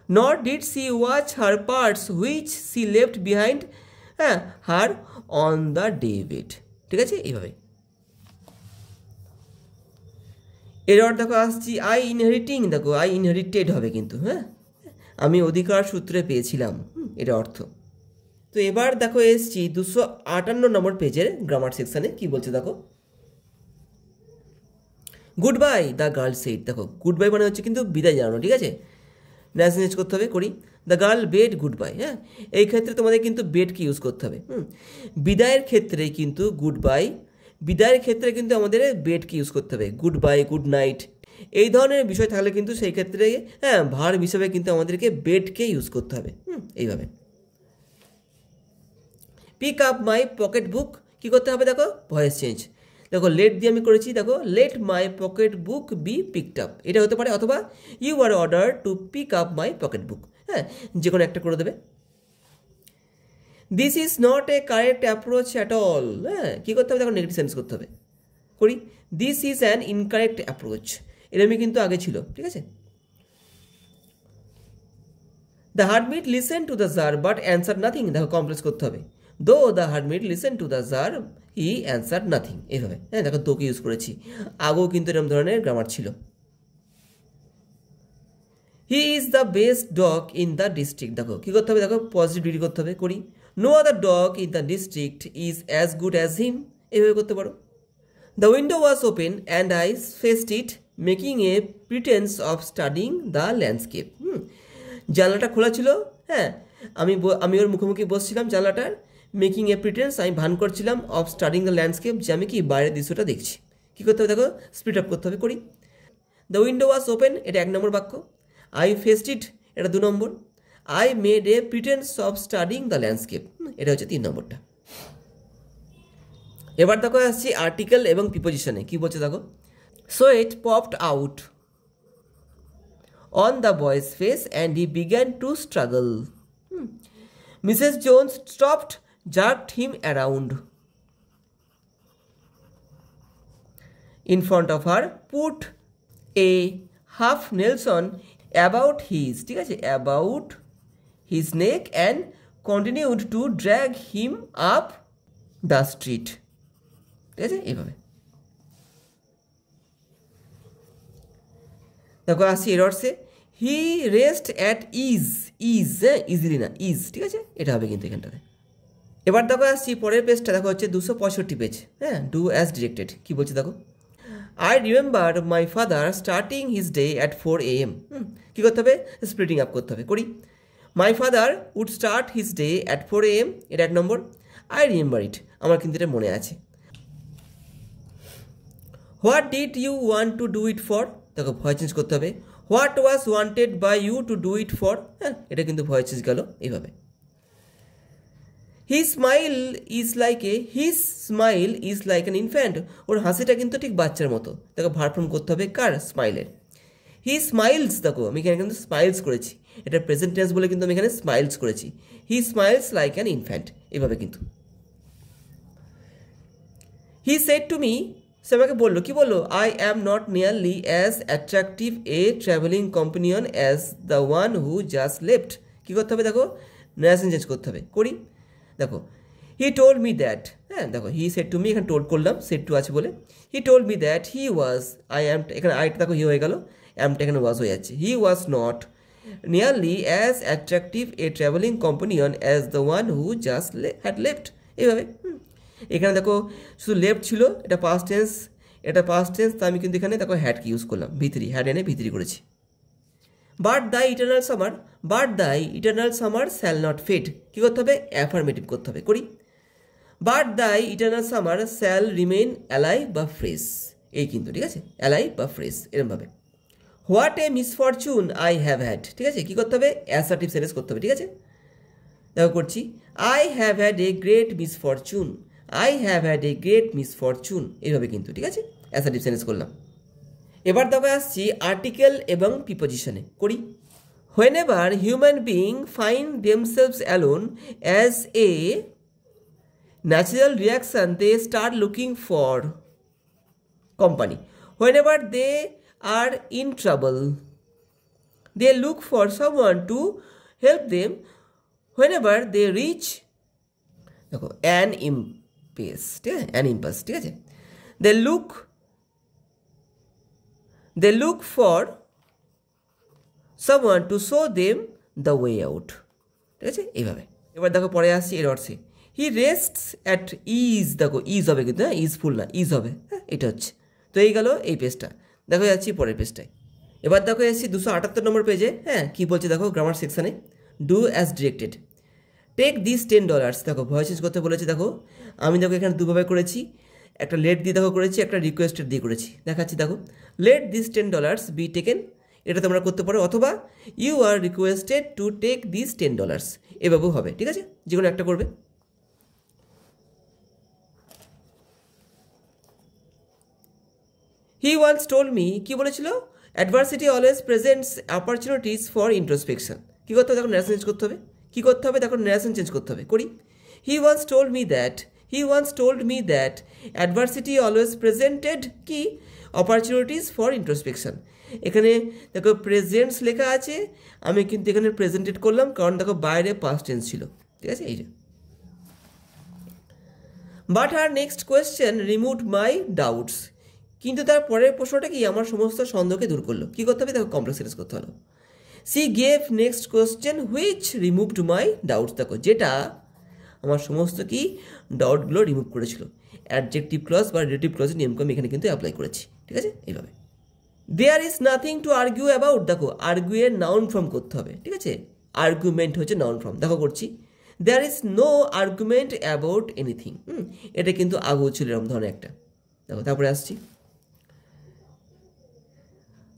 not did C watch her parts which C left behind, হ্যাঁ, her on the David, ঠিক আছে। এইভাবে এরপর দেখো আসছি I ইনহেরিটিং, দেখো আই ইনহেরিটেড হবে কিন্তু, হ্যাঁ, আমি অধিকার সূত্রে পেয়েছিলাম, এটা অর্থ। তো এবার দেখো এসছি 258 নম্বর পেজের গ্রামার সেকশানে, কি বলছে দেখো, good bye the girl said, দেখো গুড বাই মানে হচ্ছে কিন্তু বিদায় জানানো, ঠিক আছে, ন্যাস চেঞ্জ করতে হবে, করি। The girl bed good bye, হ্যাঁ, এই ক্ষেত্রে তোমাদের কিন্তু বেডকে ইউজ করতে হবে। বিদায়ের ক্ষেত্রে কিন্তু গুড বাই, বিদায়ের ক্ষেত্রে কিন্তু আমাদের বেডকে ইউজ করতে হবে, গুড বাই, গুড নাইট, এই ধরনের বিষয় থাকলে কিন্তু সেই ক্ষেত্রে, হ্যাঁ, ভার্ব হিসেবে কিন্তু আমাদেরকে বেডকে ইউজ করতে হবে, এইভাবে। Pick up my pocket book, কী করতে হবে দেখো, ভয়েস চেঞ্জ, দেখো লেট দিয়ে আমি করেছি, দেখো let my pocket book be picked up, এটা হতে পারে, অথবা you are order to pick up my pocket book, হ্যাঁ, যে কোনো একটা করে দেবে। This is not a correct approach at all, হ্যাঁ, কী করতে হবে দেখো, নেগেটিভ সেন্স করতে হবে, করি। This is an incorrect approach, এরমই কিন্তু আগে ছিল, ঠিক আছে। The hermit listen to the jar but answer nothing, দেখো কমপ্লেক্স করতে হবে, though the hermit listen to the jar he answer nothing, এইভাবে, হ্যাঁ, দেখো দোকে ইউজ করেছি, আগেও কিন্তু এরকম ধরনের গ্রামার ছিল। হি is the best dog in the district, দেখো কী করতে হবে দেখো, পজিটিভ ডিগ্রি করতে হবে, করি। No other dog in the district is as good as him, এইভাবে করতে পারো। The window was open and I faced it making a pretence of studying the landscape, জানলাটা খোলা ছিল, হ্যাঁ, আমি ওর মুখোমুখি বসছিলাম জানলাটার, মেকিং এ প্রিটেন্স, আমি ভান করছিলাম, অফ স্টাডিং দ্য ল্যান্ডস্কেপ, যে আমি কি বাইরের দৃশ্যটা দেখছি। কী করতে হবে দেখো, স্পিড আপ করতে হবে, করি। দ্য উইন্ডো ওয়াজ ওপেন, এটা 1 নম্বর বাক্য। আই ফেসড ইট, এটা 2 নম্বর। I made a pretence of studying the landscape, এটা হচ্ছে 3 নম্বরটা। এবার দেখো আসছি আর্টিকেল এবং প্রিপোজিশনে, কি বলছে দেখো, so it popped out on the boy's face and he began to struggle. Mrs Jones stopped, jerked him around in front of her, put a half Nelson about his, ঠিক আছে, about his neck and continued to drag him up the street, ঠিক আছে, এইভাবে। দেখো আসছি এরর্সে, he rest at is, easily না, is, ঠিক আছে, এটা হবে কিন্তু এখানটাতে। এবার দেখো আসছি পরের পেজটা, দেখো হচ্ছে 265 পেজ, হ্যাঁ, ডু অ্যাজ ডিরেক্টেড, কী বলছে দেখো, I remember my father starting his day at 4 AM, কী করতে হবে, স্প্লিটিং আপ করতে হবে, করি। My father would start his day at 4 AM, এটা 1 নম্বর। আই রিমেম্বার ইট, আমার কিন্তু এটা মনে আছে। What did you want to do it for, দেখো ভয়েস চেঞ্জ করতে হবে, what was wanted by you to do it for, হ্যাঁ, এটা কিন্তু ভয়েস চেঞ্জ গেল, এইভাবে। His smile is like an infant, ওর হাসিটা কিন্তু ঠিক বাচ্চার মতো, দেখো ভার্ব ফর্ম করতে হবে কার, স্মাইলের। হি স্মাইলস, দেখো আমি এখানে কিন্তু স্মাইলস করেছি, এটা প্রেজেন্ট টেন্স বলে কিন্তু আমি এখানে স্মাইলস করেছি। He smiles like an infant, এভাবে কিন্তু। হি সেড টু মি, সে আমাকে বললো, কি বললো, I am not nearly as attractive a travelling companion as the one who just left, কী করতে হবে দেখো, নারেশন চেঞ্জ করতে হবে, করি। দেখো হি টোল্ড মি দ্যাট, হ্যাঁ, দেখো হি সেড টু মি, এখানে টোল্ড করলাম, সেড টু আছে বলে। He told me that he was, I am, এখানে আইটা দেখো হি হয়ে গেল, অ্যামটা এখানে ওয়াজ হয়ে যাচ্ছে। He was not nearly as attractive a travelling companion as the one who just had left, এইভাবে। এখানে দেখো শুধু লেফট ছিল, এটা পাস্ট টেন্স, এটা পাস্ট টেন্স, তো আমি কিন্তু এখানে দেখো হ্যাডকে ইউজ করলাম, ভিতরি, হ্যাড এনে ভিতরি করেছি। But the eternal summer, but the eternal summer shall not fade, কী করতে হবে? অ্যাফার্মেটিভ করতে হবে, করি। But the eternal summer shall remain alive বা ফ্রেশ, এই কিন্তু, ঠিক আছে, অ্যালাইভ বা ফ্রেশ এরমভাবে। What a misfortune I have had, ঠিক আছে, কী করতে হবে? অ্যাসার্টিভ সেন্টেন্স করতে হবে, ঠিক আছে। দেখো করছি, I have had a great misfortune, I have had a great misfortune, এইভাবে কিন্তু, ঠিক আছে, অ্যাসার্টিভ সেন্টেন্স করলাম। এবার দেখো আসছি আর্টিকেল এবং প্রিপোজিশনে, করি। Whenever human being find themselves alone as a natural reaction they start looking for company. Whenever they are in trouble they look for someone to help them. Whenever they reach, দেখো an impasse, ঠিক আছে, an impasse, ঠিক আছে, দে look for someone to show them the way out, ঠিক আছে, এইভাবে। এবার দেখো পরে আসছি এর অর্থে, হি রেস্টস অ্যাট ইজ, দেখো ইজ হবে কিন্তু, হ্যাঁ, ইজ ফুল না, ইজ হবে, হ্যাঁ, এটা হচ্ছে। তো এই গেল এই পেজটা, দেখো যাচ্ছি পরের পেজটায়। এবার দেখো এসেছি 278 নম্বর পেজে, হ্যাঁ, কী বলছে দেখো গ্রামার সেকশানে, do as directed, take this $10, দেখো ভয়েস চেঞ্জ করতে বলেছে। দেখো আমি দেখো এখানে দুভাবে করেছি, একটা লেট দিয়ে দেখো করেছি, একটা রিকোয়েস্টেড দিয়ে করেছি, দেখাচ্ছি। দেখো লেট দিস $10 বি টেকেন, এটা তোমরা করতে পারো, অথবা you are requested to take this $10, এভাবেও হবে, ঠিক আছে, যে কোনো একটা করবে। হি ওয়ান্স টোল্ড মি, কী বলেছিল? Adversity always presents opportunities for introspection, কী করতে হবে? দেখো ন্যারেশন চেঞ্জ করতে হবে, কী করতে হবে? দেখো ন্যারেশন চেঞ্জ করতে হবে, করি। He once told me that, he once told me that adversity always presented কি অপরচুনিটিস ফর ইন্ট্রোস্পেকশন। এখানে দেখো প্রেজেন্টস লেখা আছে, আমি কিন্তু এখানে প্রেজেন্টেড করলাম, কারণ দেখো বাইরে পাস্ট টেন্স ছিল, ঠিক আছে, এই যে। But her next question removed my doubts, কিন্তু তার পরের প্রশ্নটা কি আমার সমস্ত সন্দেহকে দূর করলো, কী করতে হবে? দেখো কমপ্লেক্স সেন্টেন্স করতে হলো। She gave next question which removed my doubts, দেখো যেটা আমার সমস্ত কি ডাউটগুলো রিমুভ করেছিল। অ্যাডজেক্টিভ ক্লজ বা রিলেটিভ ক্লজের নিয়মকে আমি এখানে কিন্তু অ্যাপ্লাই করেছি, ঠিক আছে, এইভাবে। There is nothing to argue about, দেখো আর্গুয়ের নাউন ফর্ম করতে হবে, ঠিক আছে, আর্গুমেন্ট হচ্ছে নাউন ফর্ম, দেখো করছি। There is no argument about anything, এটা কিন্তু আগেও ছিল এরকম ধরনের একটা। দেখো তারপরে আসছি,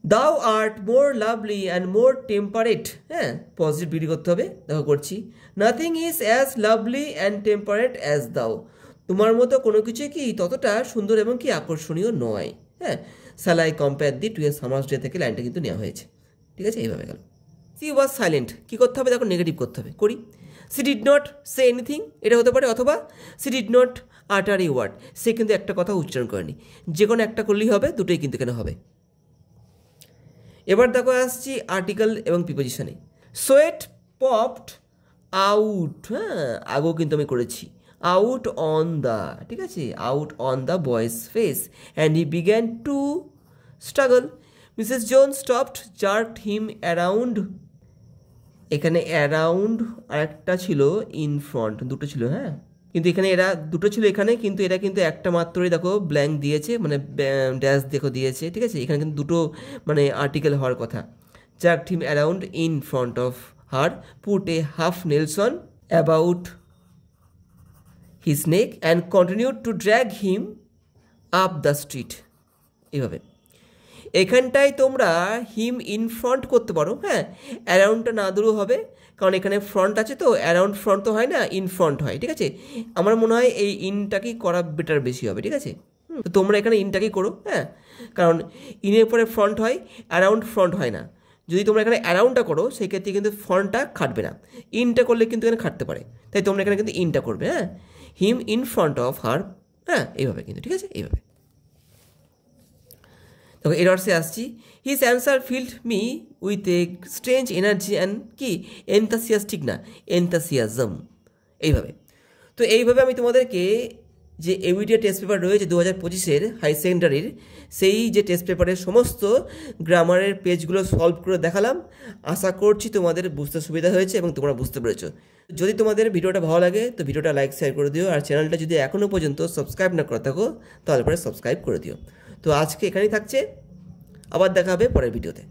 দাও art more lovely and more temperate, হ্যাঁ, পজিটিভ ডিগ্রি করতে হবে, দেখো করছি। Nothing is as lovely and temperate as দাও, তোমার মতো কোনো কিছু কি ততটা সুন্দর এবং কি আকর্ষণীয় নয়, হ্যাঁ। Shall I compare thee to a summer's day থেকে লাইনটা কিন্তু নেওয়া হয়েছে, ঠিক আছে, এইভাবে গেল। সি ওয়াজ সাইলেন্ট, কী করতে হবে? দেখো নেগেটিভ করতে হবে, করি। C did not say anything, এটা হতে পারে, অথবা সি ডিড নট আটার এ ওয়ার্ড, সে কিন্তু একটা কথা উচ্চারণ করেনি, যে কোনো একটা করলেই হবে, দুটোই কিন্তু কেন হবে। এবার দেখো আসছি আর্টিকেল এবং প্রিপোজিশনে। সোয়েট পপড আউট, হ্যাঁ, আগেও কিন্তু আমি করেছি, আউট অন দ্য, ঠিক আছে, out on the boy's face and he began to struggle. Mrs Jones stopped jerked him around, এখানে অ্যারাউন্ড আরেকটা ছিল, ইন ফ্রন্ট, দুটো ছিল, হ্যাঁ, কিন্তু এখানে এরা দুটো ছিল এখানে, কিন্তু এরা কিন্তু একটা মাত্রই দেখো ব্ল্যাঙ্ক দিয়েছে, মানে ড্যাশ দেখো দিয়েছে, ঠিক আছে, এখানে কিন্তু দুটো মানে আর্টিকেল হওয়ার কথা। Jerked him around in front of her, put a half nelson about his neck and continued to drag him up the street, এইভাবে। এখানটায় তোমরা হিম ইন ফ্রন্ট করতে পারো, হ্যাঁ, অ্যারাউন্ডটা না দূরও হবে, কারণ এখানে ফ্রন্ট আছে, তো অ্যারাউন্ড ফ্রন্ট তো হয় না, ইন ফ্রন্ট হয়, ঠিক আছে। আমার মনে হয় এই ইনটাকেই করা বেটার বেশি হবে, ঠিক আছে। তো তোমরা এখানে ইনটাকেই করো, হ্যাঁ, কারণ ইনের পরে ফ্রন্ট হয়, অ্যারাউন্ড ফ্রন্ট হয় না। যদি তোমরা এখানে অ্যারাউন্ডটা করো সেক্ষেত্রে কিন্তু ফ্রন্টটা খাটবে না, ইনটা করলে কিন্তু এখানে খাটতে পারে, তাই তোমরা এখানে কিন্তু ইনটা করবে, হ্যাঁ, হিম ইন ফ্রন্ট অফ হার, হ্যাঁ, এইভাবে কিন্তু, ঠিক আছে, এইভাবে। তো এরর্সে আসছি, his answer filled me with a strange energy and কি এনথাসিয়াস্টিক না এনথাসিয়াজম, এইভাবে। তো এইভাবে আমি তোমাদেরকে যে এবিটিএ টেস্ট পেপার রয়েছে 2025-এর হাই সেকেন্ডারির, সেই যে টেস্ট পেপারের সমস্ত গ্রামারের পেজগুলো সলভ করে দেখালাম। আশা করছি তোমাদের বুঝতে সুবিধা হয়েছে এবং তোমরা বুঝতে পেরেছো। যদি তোমাদের ভিডিওটা ভালো লাগে তো ভিডিওটা লাইক শেয়ার করে দিও, আর চ্যানেলটা যদি এখনও পর্যন্ত সাবস্ক্রাইব না করে থাকো তাহলে পরে সাবস্ক্রাইব করে দিও। তো আজকে এখানেই থাকছে, আবার দেখা হবে পরের ভিডিওতে।